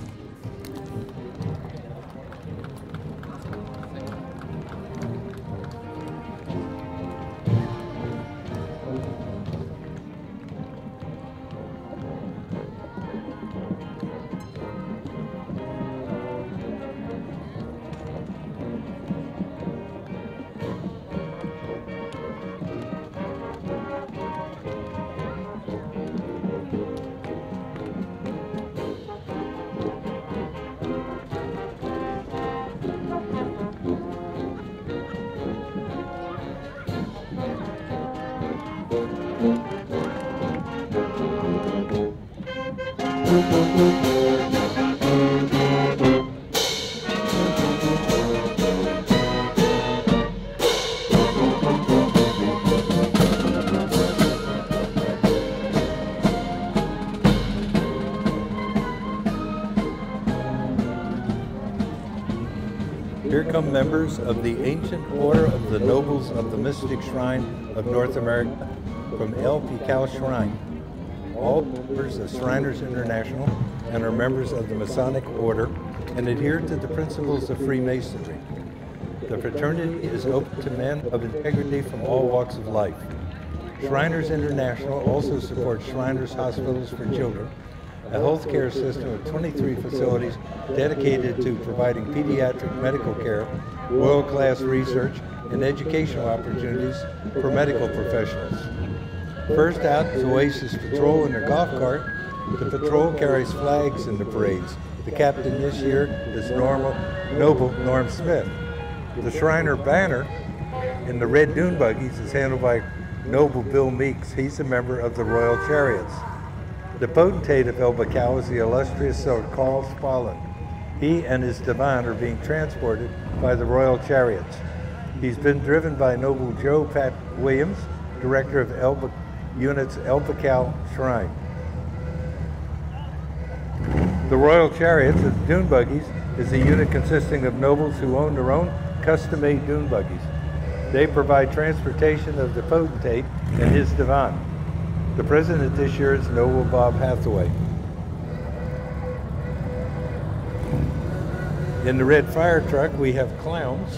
Here come members of the Ancient Order of the Nobles of the Mystic Shrine of North America from El Pical Shrine. All members of Shriners International and are members of the Masonic Order and adhere to the principles of Freemasonry. The fraternity is open to men of integrity from all walks of life. Shriners International also supports Shriners Hospitals for Children, a healthcare system of 23 facilities dedicated to providing pediatric medical care, world-class research, and educational opportunities for medical professionals. First out is Oasis Patrol in their golf cart. The patrol carries flags in the parades. The captain this year is Noble Norm Smith. The Shriner banner in the red dune buggies is handled by Noble Bill Meeks. He's a member of the Royal Chariots. The potentate of El Pical is the illustrious Sir Carl Spalin. He and his divan are being transported by the Royal Chariots. He's been driven by Noble Joe Pat Williams, director of Unit's El Pical Shrine. The Royal Chariots of Dune Buggies is a unit consisting of nobles who own their own custom-made dune buggies. They provide transportation of the potentate and his divan. The president this year is Noble Bob Hathaway. In the red fire truck, we have clowns.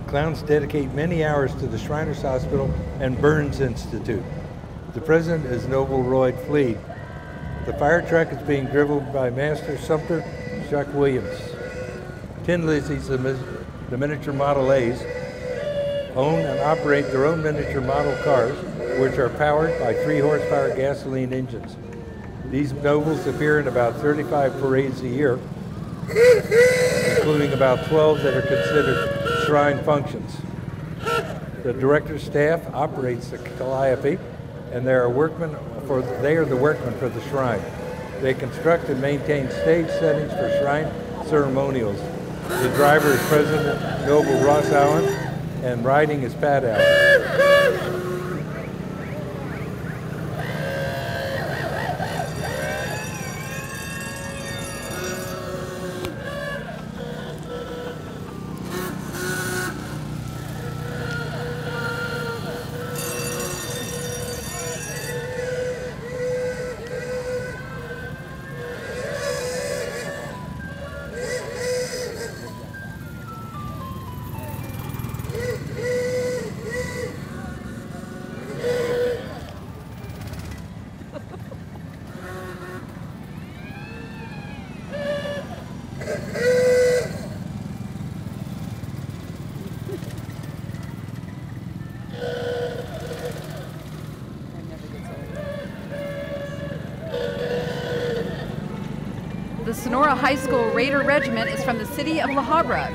Clowns dedicate many hours to the Shriners Hospital and Burns Institute. The president is Noble Royd Fleed. The fire truck is being driven by Master Sumter Chuck Williams. Tin Lizzies, the miniature Model A's, own and operate their own miniature model cars, which are powered by 3-horsepower gasoline engines. These nobles appear in about 35 parades a year, including about 12 that are considered shrine functions. The director's staff operates the Calliope, and they are the workmen for the shrine. They construct and maintain stage settings for shrine ceremonials. The driver is President Noble Ross Allen, and riding is Pat Allen. The Sonora High School Raider Regiment is from the city of La Habra.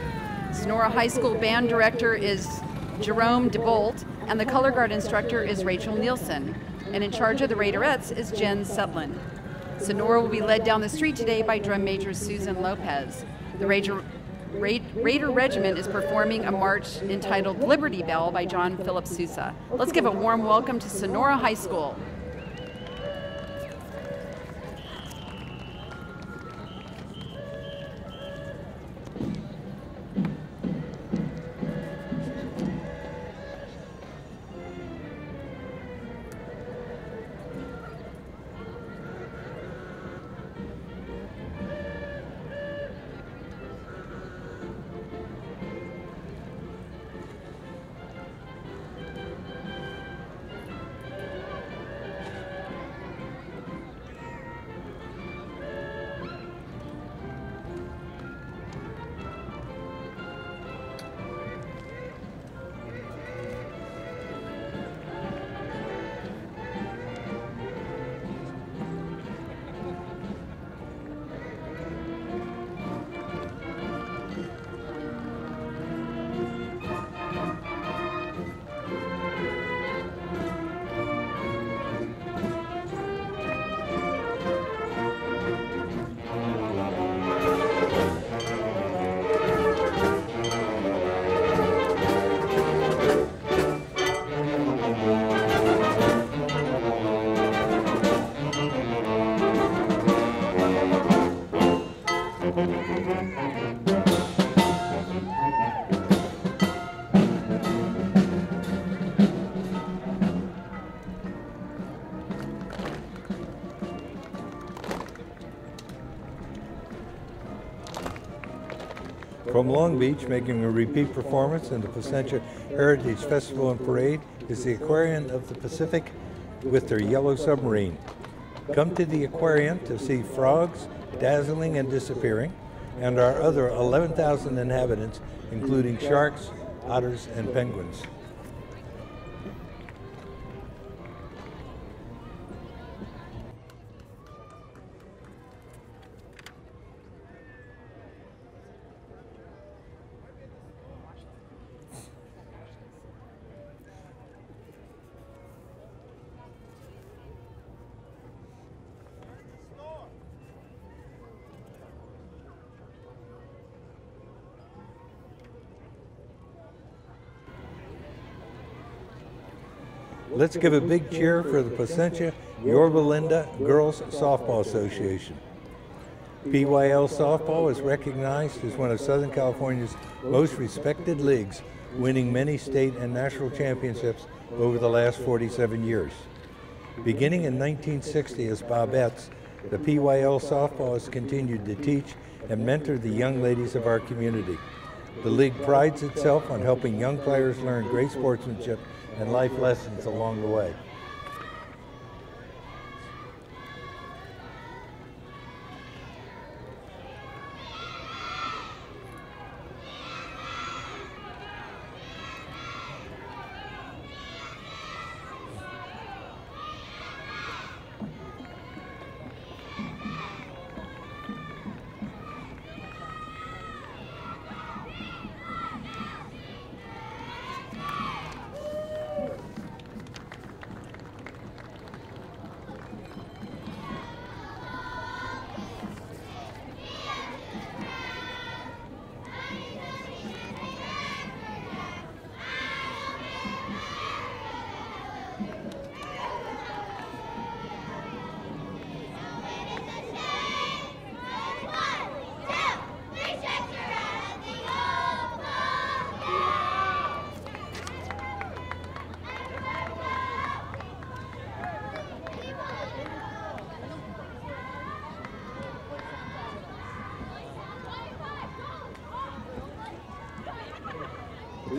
Sonora High School band director is Jerome DeBolt, and the color guard instructor is Rachel Nielsen. And in charge of the Raiderettes is Jen Sutland. Sonora will be led down the street today by drum major Susan Lopez. The Raider Regiment is performing a march entitled Liberty Bell by John Philip Sousa. Let's give a warm welcome to Sonora High School. From Long Beach, making a repeat performance in the Placentia Heritage Festival and Parade, is the Aquarian of the Pacific with their Yellow Submarine. Come to the Aquarian to see frogs dazzling and disappearing, and our other 11,000 inhabitants, including sharks, otters, and penguins. Let's give a big cheer for the Placentia Yorba Linda Girls Softball Association. PYL Softball is recognized as one of Southern California's most respected leagues, winning many state and national championships over the last 47 years. Beginning in 1960 as Bobettes, the PYL Softball has continued to teach and mentor the young ladies of our community. The league prides itself on helping young players learn great sportsmanship and life lessons along the way.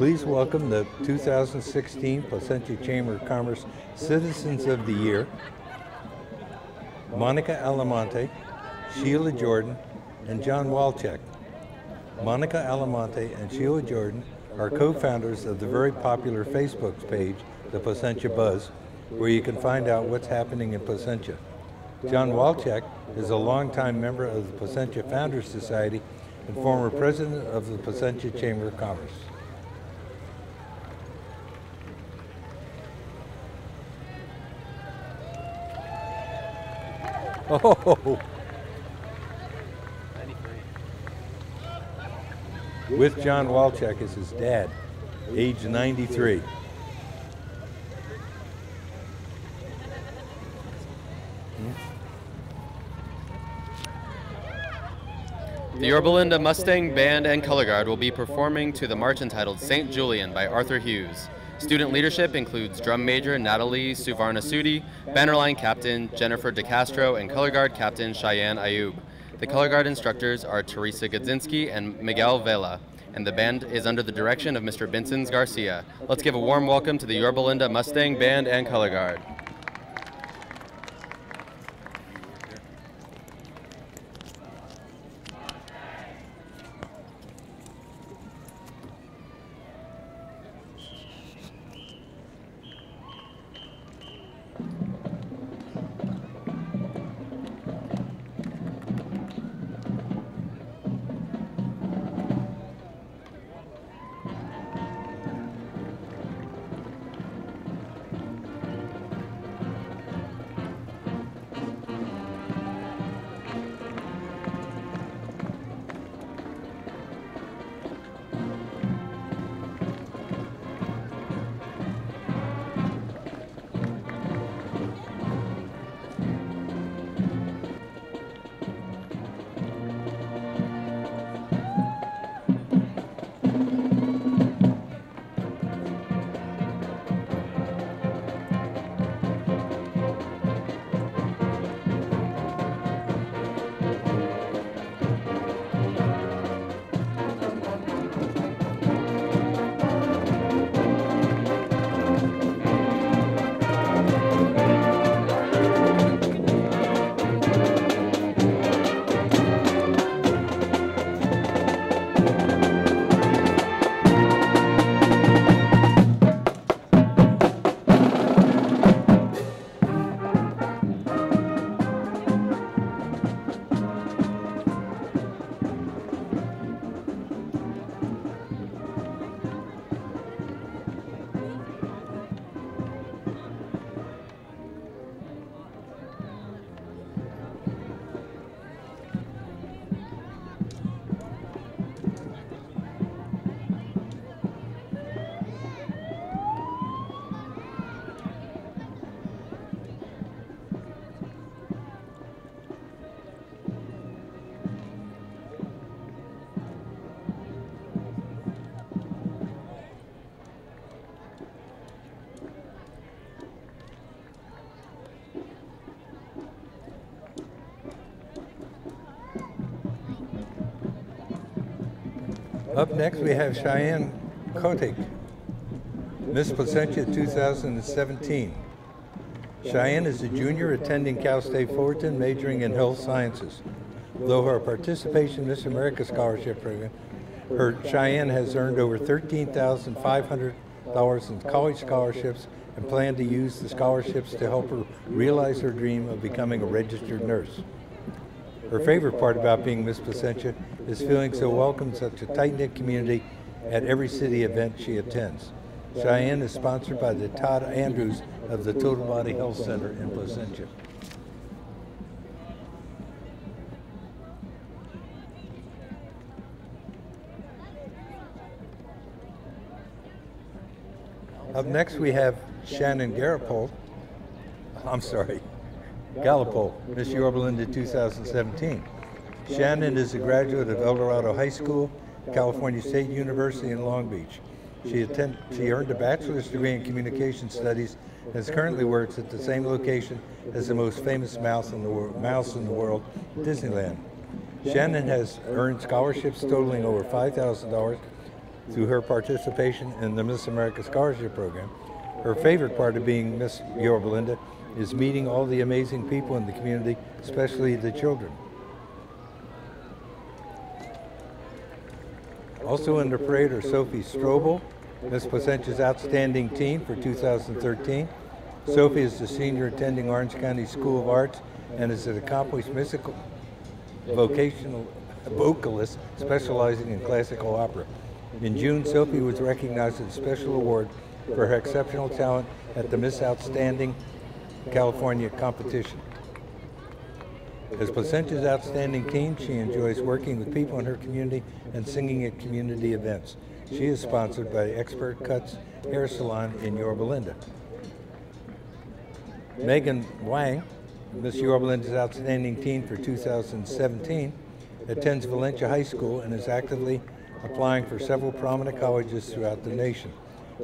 Please welcome the 2016 Placentia Chamber of Commerce Citizens of the Year, Monica Alamonte, Sheila Jordan, and John Walczak. Monica Alamonte and Sheila Jordan are co-founders of the very popular Facebook page, The Placentia Buzz, where you can find out what's happening in Placentia. John Walczak is a longtime member of the Placentia Founders Society and former president of the Placentia Chamber of Commerce. Oh, with John Walczak is his dad, age 93. The Yorba Linda Mustang Band and Color Guard will be performing to the march entitled St. Julian by Arthur Hughes. Student leadership includes drum major Natalie Suvarnasudi, bannerline captain Jennifer DeCastro, and color guard captain Cheyenne Ayub. The color guard instructors are Teresa Godzinski and Miguel Vela, and the band is under the direction of Mr. Vincent Garcia. Let's give a warm welcome to the Yorba Linda Mustang Band and Color Guard. Up next, we have Cheyenne Kotick, Miss Placentia 2017. Cheyenne is a junior attending Cal State Fullerton, majoring in health sciences. Though her participation in Miss America Scholarship Program, Cheyenne has earned over $13,500 in college scholarships and planned to use the scholarships to help her realize her dream of becoming a registered nurse. Her favorite part about being Miss Placentia is feeling so welcome in such a tight-knit community at every city event she attends. Cheyenne is sponsored by the Todd Andrews of the Total Body Health Center in Placentia. Up next, we have Shannon Gallipold, Miss Yorba Linda 2017. Shannon is a graduate of El Dorado High School, California State University in Long Beach. She earned a bachelor's degree in communication studies and currently works at the same location as the most famous mouse in the world, Disneyland. Shannon has earned scholarships totaling over $5,000 through her participation in the Miss America Scholarship Program. Her favorite part of being Miss Yorba Linda is meeting all the amazing people in the community, especially the children. Also in the parade are Sophie Strobel, Miss Placentia's Outstanding Teen for 2013. Sophie is the senior attending Orange County School of Arts and is an accomplished musical vocational vocalist specializing in classical opera. In June, Sophie was recognized with a special award for her exceptional talent at the Miss Outstanding California competition. As Placentia's Outstanding Teen, she enjoys working with people in her community and singing at community events. She is sponsored by Expert Cuts Hair Salon in Yorba Linda. Megan Wang, Miss Yorba Linda's Outstanding Teen for 2017, attends Valencia High School and is actively applying for several prominent colleges throughout the nation.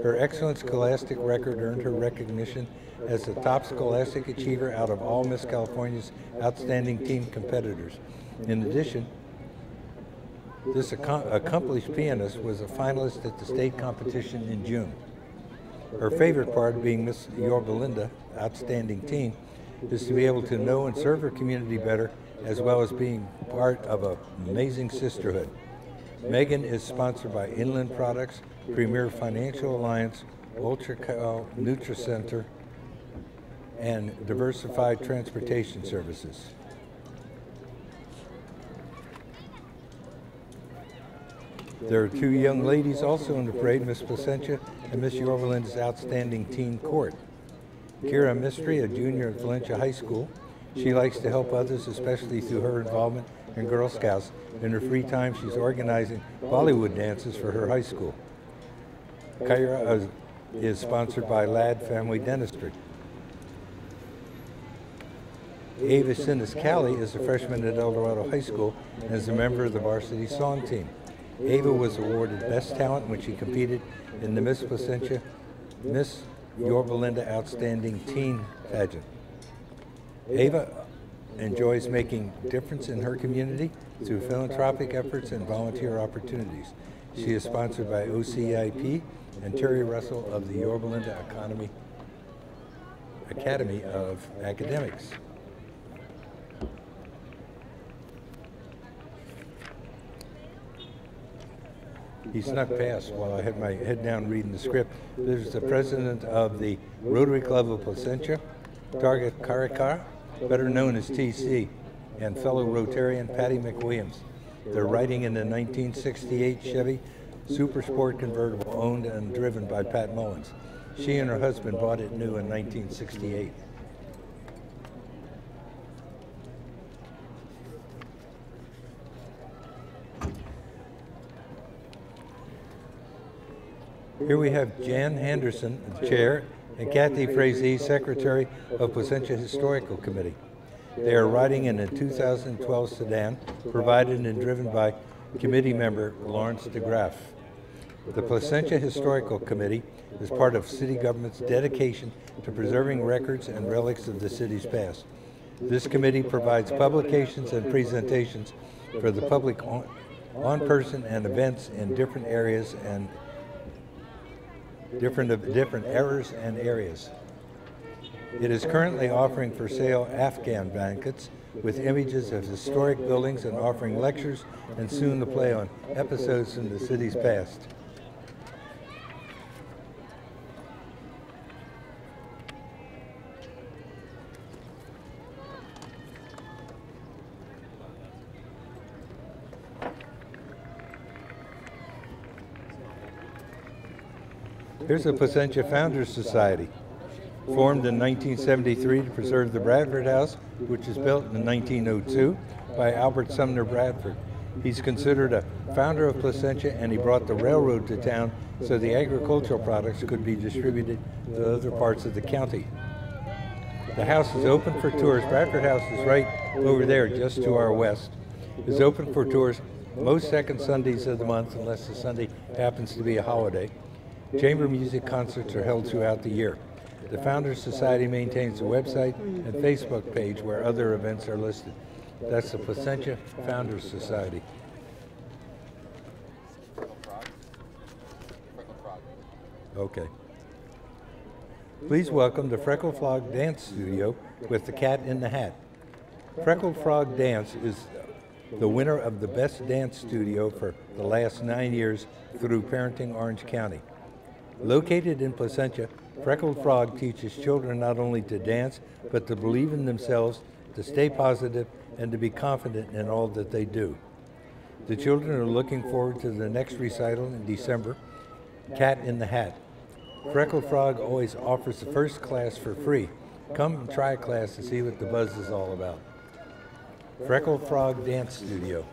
Her excellent scholastic record earned her recognition as the top scholastic achiever out of all Miss California's Outstanding Teen competitors. In addition, this accomplished pianist was a finalist at the state competition in June. Her favorite part of being Miss Yorba Linda Outstanding Teen is to be able to know and serve her community better, as well as being part of an amazing sisterhood. Megan is sponsored by Inland Products, Premier Financial Alliance, UltraCal NutriCenter, and Diversified Transportation Services. There are two young ladies also in the parade, Miss Placentia and Miss Yorba Linda's Outstanding Teen Court. Kira Mystery, a junior at Valencia High School. She likes to help others, especially through her involvement in Girl Scouts. In her free time, she's organizing Bollywood dances for her high school. Kyra is sponsored by Ladd Family Dentistry. Ava Sinis-Cali is a freshman at El Dorado High School and is a member of the varsity song team. Ava was awarded Best Talent when she competed in the Miss Placentia, Miss Yorba Linda Outstanding Teen pageant. Ava enjoys making a difference in her community through philanthropic efforts and volunteer opportunities. She is sponsored by OCIP and Terry Russell of the Yorba Linda Academy of Academics. He snuck past while I had my head down reading the script. There's the president of the Rotary Club of Placentia, Target Karakar, better known as TC, and fellow Rotarian Patty McWilliams. They're riding in the 1968 Chevy Super Sport convertible owned and driven by Pat Mullins. She and her husband bought it new in 1968. Here we have Jan Henderson, the chair, and Kathy Frazee, secretary of Placentia Historical Committee. They are riding in a 2012 sedan, provided and driven by committee member Lawrence DeGraff. The Placentia Historical Committee is part of city government's dedication to preserving records and relics of the city's past. This committee provides publications and presentations for the public on-person and events in different areas and different eras and areas. It is currently offering for sale Afghan blankets with images of historic buildings and offering lectures and soon to play on episodes from the city's past. Here's the Placentia Founders Society, formed in 1973 to preserve the Bradford House, which was built in 1902 by Albert Sumner Bradford. He's considered a founder of Placentia, and he brought the railroad to town so the agricultural products could be distributed to other parts of the county. The house is open for tours. Bradford House is right over there, just to our west. It's open for tours most second Sundays of the month, unless the Sunday happens to be a holiday. Chamber music concerts are held throughout the year. The Founders Society maintains a website and Facebook page where other events are listed. That's the Placentia Founders Society. Okay. Please welcome the Freckled Frog Dance Studio with the Cat in the Hat. Freckled Frog Dance is the winner of the Best Dance Studio for the last 9 years through Parenting Orange County. Located in Placentia, Freckled Frog teaches children not only to dance, but to believe in themselves, to stay positive, and to be confident in all that they do. The children are looking forward to the next recital in December, Cat in the Hat. Freckled Frog always offers the first class for free. Come and try a class to see what the buzz is all about. Freckled Frog Dance Studio.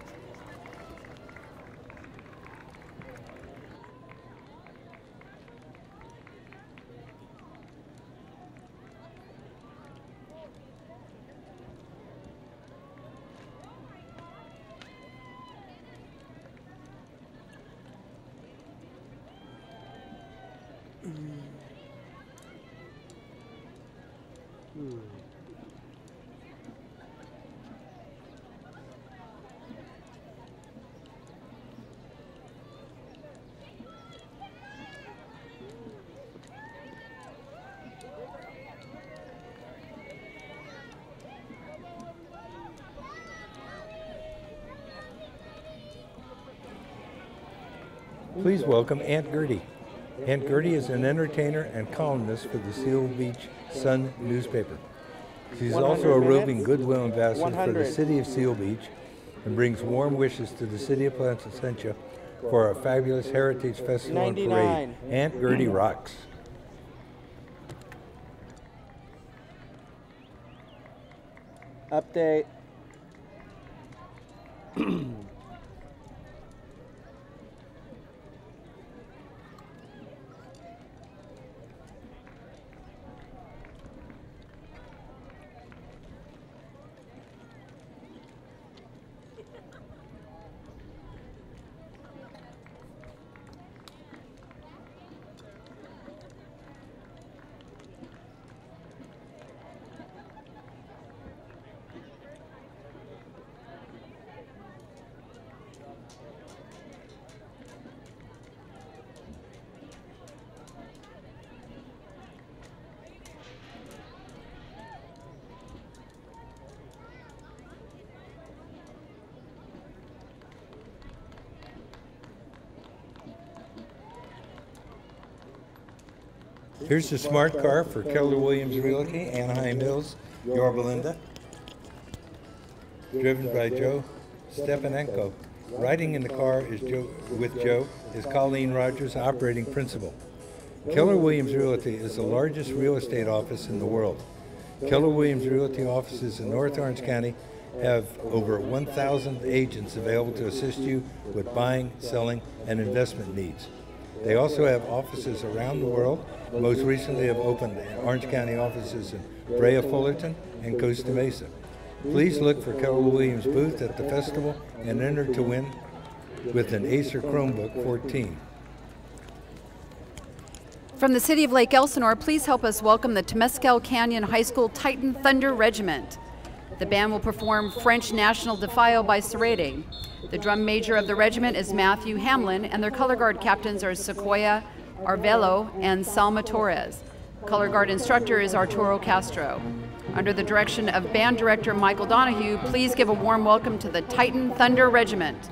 Please welcome Aunt Gertie. Aunt Gertie is an entertainer and columnist for the Seal Beach Sun newspaper. She's also a roving goodwill ambassador for the city of Seal Beach and brings warm wishes to the city of Placentia for a fabulous Heritage Festival and Parade. Aunt Gertie rocks. Update. Here's the smart car for Keller Williams Realty, Anaheim Hills, Yorba Linda. Driven by Joe Stepanenko. Riding in the car is with Joe is Colleen Rogers, operating principal. Keller Williams Realty is the largest real estate office in the world. Keller Williams Realty offices in North Orange County have over 1,000 agents available to assist you with buying, selling, and investment needs. They also have offices around the world. Most recently have opened Orange County offices in Brea, Fullerton, and Costa Mesa. Please look for Keller Williams' booth at the festival and enter to win with an Acer Chromebook 14. From the city of Lake Elsinore, please help us welcome the Temescal Canyon High School Titan Thunder Regiment. The band will perform French National Defile by Serede. The drum major of the regiment is Matthew Hamlin, and their color guard captains are Sequoia Arvelo and Salma Torres. Color guard instructor is Arturo Castro. Under the direction of band director Michael Donahue, please give a warm welcome to the Titan Thunder Regiment.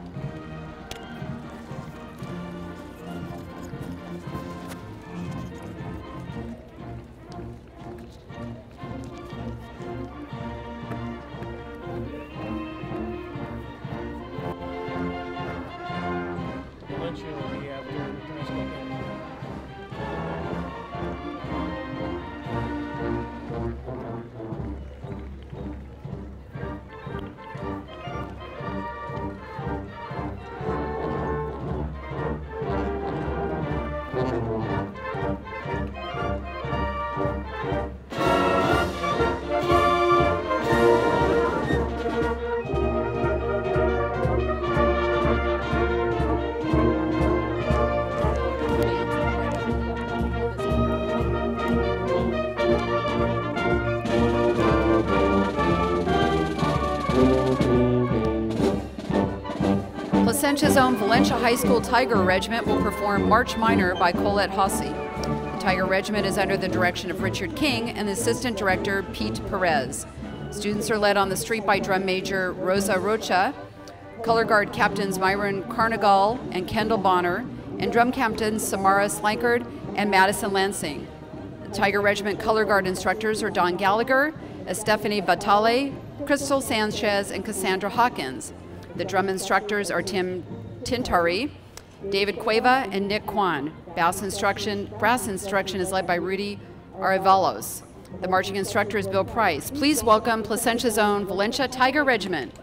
Placentia Zone Valencia High School Tiger Regiment will perform March Minor by Colette Hossie. The Tiger Regiment is under the direction of Richard King and the Assistant Director Pete Perez. Students are led on the street by Drum Major Rosa Rocha, Color Guard Captains Myron Carnegal and Kendall Bonner, and Drum Captains Samara Slankard and Madison Lansing. The Tiger Regiment Color Guard instructors are Don Gallagher, Stephanie Batale, Crystal Sanchez, and Cassandra Hawkins. The drum instructors are Tim Tintari, David Cueva, and Nick Kwan. Brass instruction is led by Rudy Arevalos. The marching instructor is Bill Price. Please welcome Placentia Zone Valencia Tiger Regiment.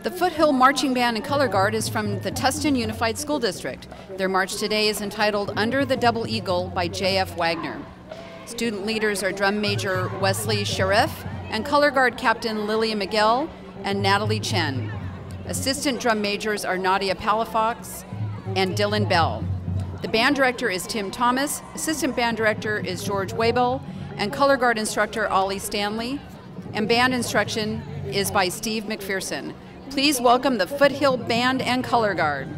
The Foothill Marching Band and Color Guard is from the Tustin Unified School District. Their march today is entitled Under the Double Eagle by J.F. Wagner. Student leaders are Drum Major Wesley Sheriff and Color Guard Captain Lilia Miguel and Natalie Chen. Assistant Drum Majors are Nadia Palafox and Dylan Bell. The band director is Tim Thomas, assistant band director is George Wabel, and Color Guard instructor Ollie Stanley, and band instruction is by Steve McPherson. Please welcome the Foothill Band and Color Guard.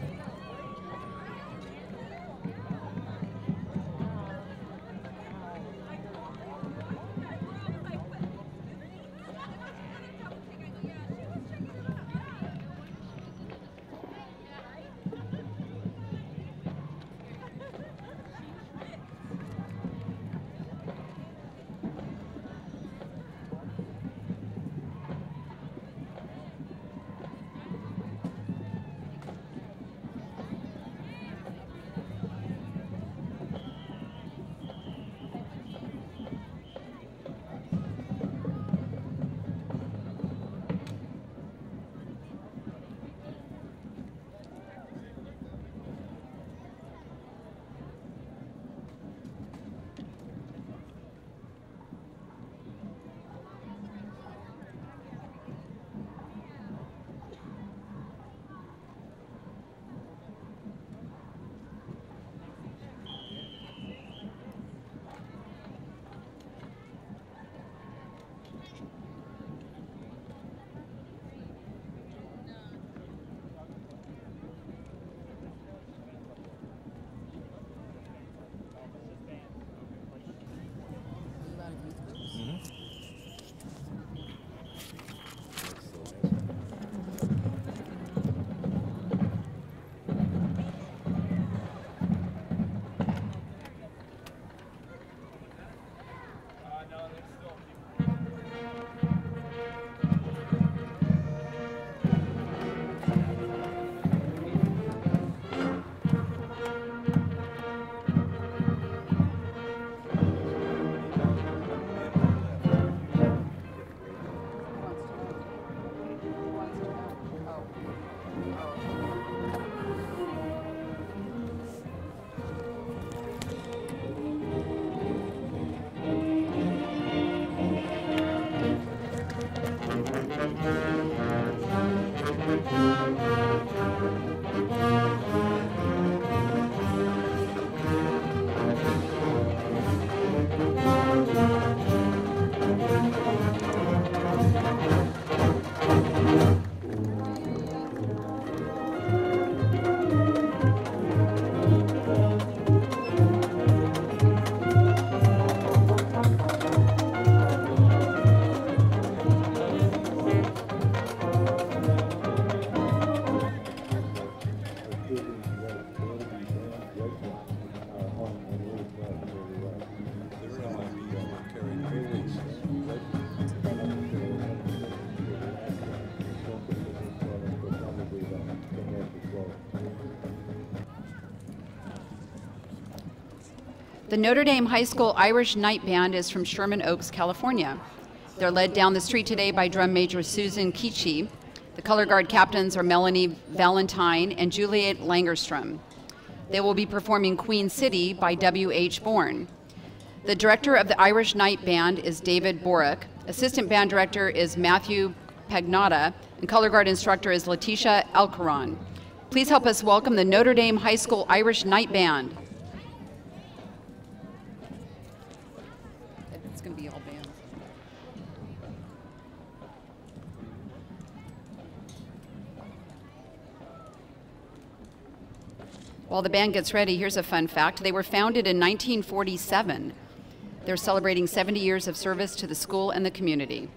The Notre Dame High School Irish Night Band is from Sherman Oaks, California. They're led down the street today by drum major Susan Kichi. The color guard captains are Melanie Valentine and Juliet Langerstrom. They will be performing Queen City by W.H. Bourne. The director of the Irish Night Band is David Borick. Assistant band director is Matthew Pagnotta, and color guard instructor is Letitia Alcaron. Please help us welcome the Notre Dame High School Irish Night Band. It's going to be all bands. While the band gets ready, here's a fun fact. They were founded in 1947. They're celebrating 70 years of service to the school and the community.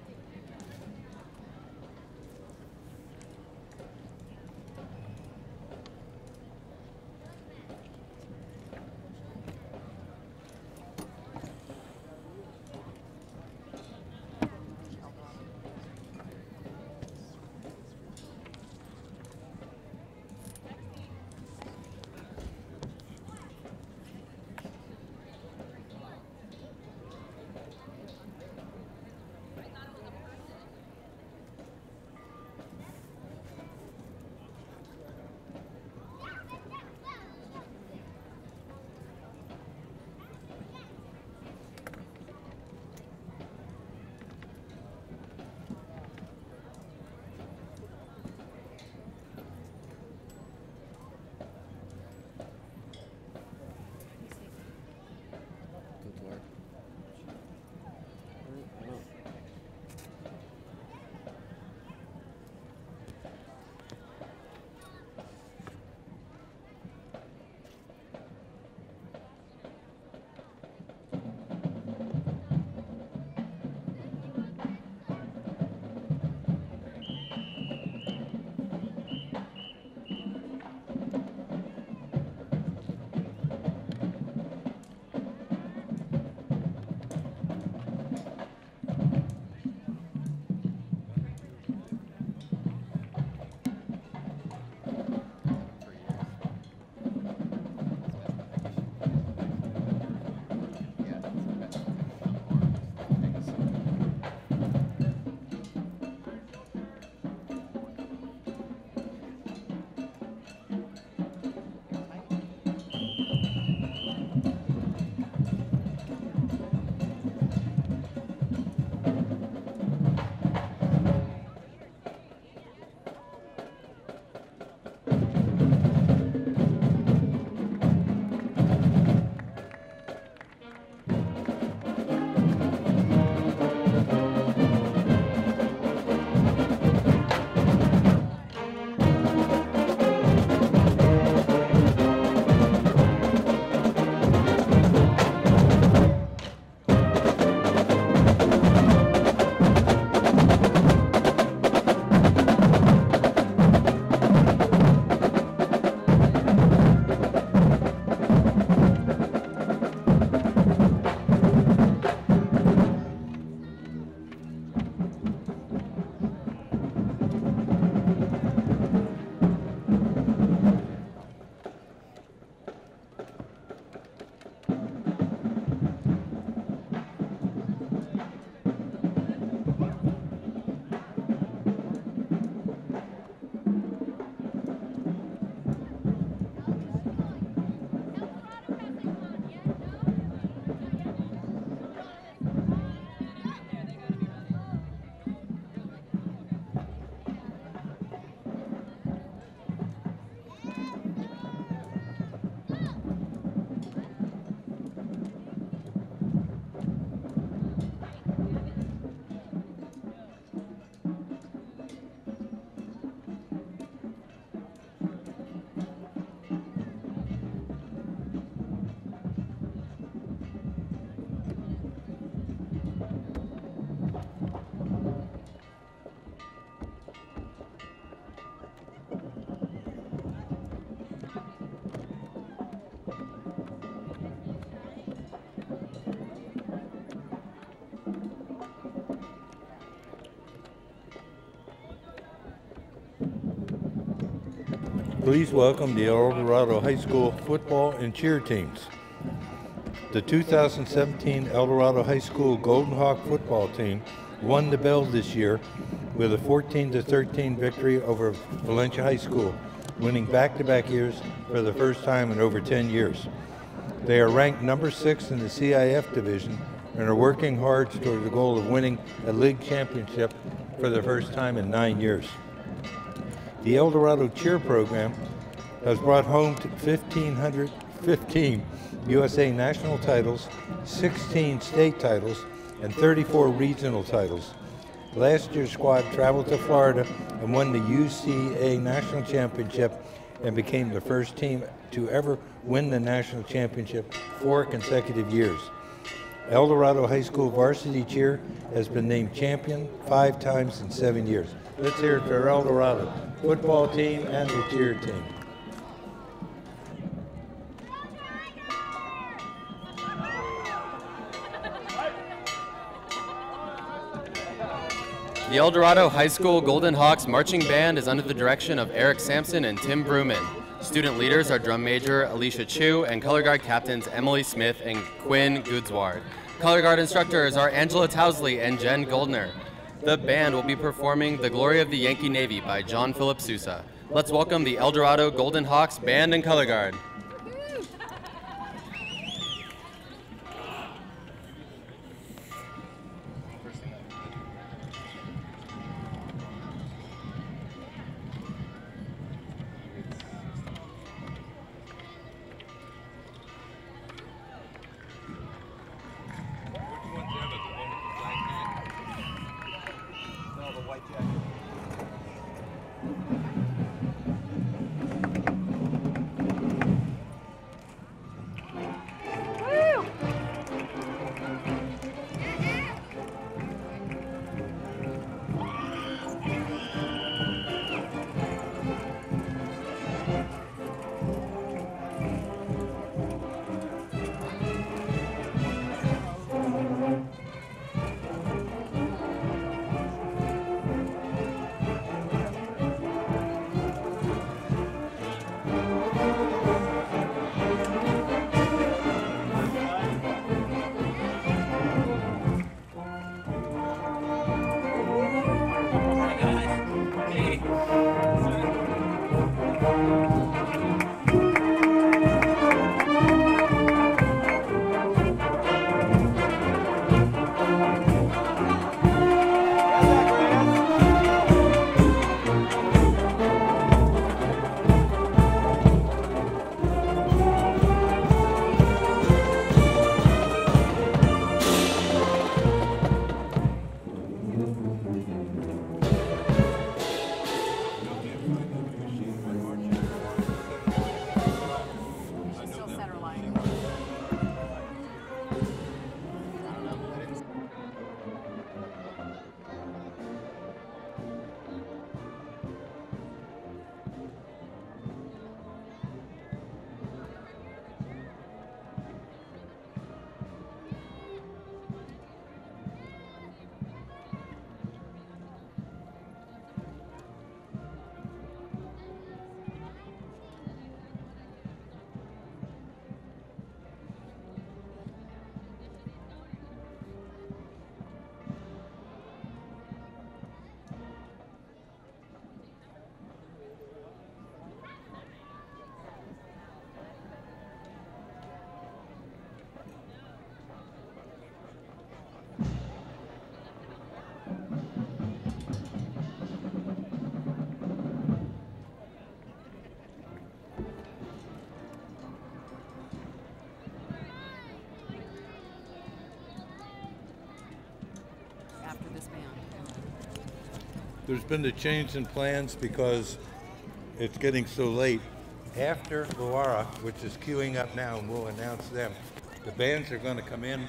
Please welcome the El Dorado High School football and cheer teams. The 2017 El Dorado High School Golden Hawk football team won the bell this year with a 14-13 victory over Valencia High School, winning back-to-back years for the first time in over 10 years. They are ranked number 6 in the CIF division and are working hard toward the goal of winning a league championship for the first time in 9 years. The El Dorado cheer program has brought home to 15 USA national titles, 16 state titles, and 34 regional titles. Last year's squad traveled to Florida and won the UCA National Championship and became the first team to ever win the national championship 4 consecutive years. El Dorado High School varsity cheer has been named champion 5 times in 7 years. Let's hear it for El Dorado football team and the cheer team. The El Dorado High School Golden Hawks Marching Band is under the direction of Eric Sampson and Tim Bruman. Student leaders are drum major Alicia Chu and color guard captains Emily Smith and Quinn Goodsward. Color guard instructors are Angela Towsley and Jen Goldner. The band will be performing The Glory of the Yankee Navy by John Philip Sousa. Let's welcome the El Dorado Golden Hawks Band and Color Guard. There's been a change in plans because it's getting so late. After Loara, which is queuing up now, and we'll announce them, the bands are going to come in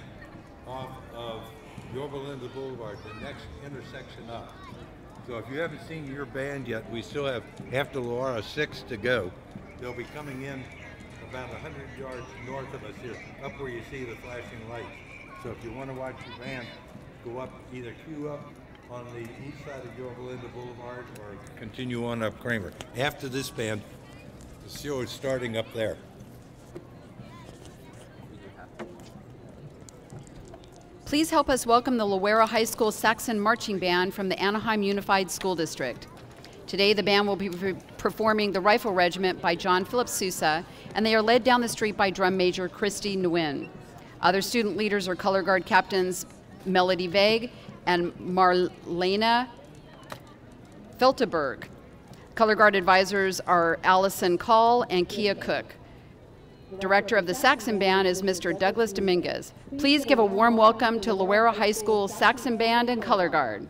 off of Yorba Linda Boulevard, the next intersection up. So if you haven't seen your band yet, we still have, after Loara, 6 to go. They'll be coming in about 100 yards north of us here, up where you see the flashing lights. So if you want to watch your band, go up, either queue up on the east side of Yorba Linda Boulevard or continue on up Kramer. After this band, the show is starting up there. Please help us welcome the Loera High School Saxon Marching Band from the Anaheim Unified School District. Today, the band will be performing The Rifle Regiment by John Philip Sousa, and they are led down the street by Drum Major Christy Nguyen. Other student leaders are Color Guard Captains Melody Vague and Marlena Felteberg. Color Guard advisors are Allison Call and Kia Cook. Director of the Saxon Band is Mr. Douglas Dominguez. Please give a warm welcome to Loera High School Saxon Band and Color Guard.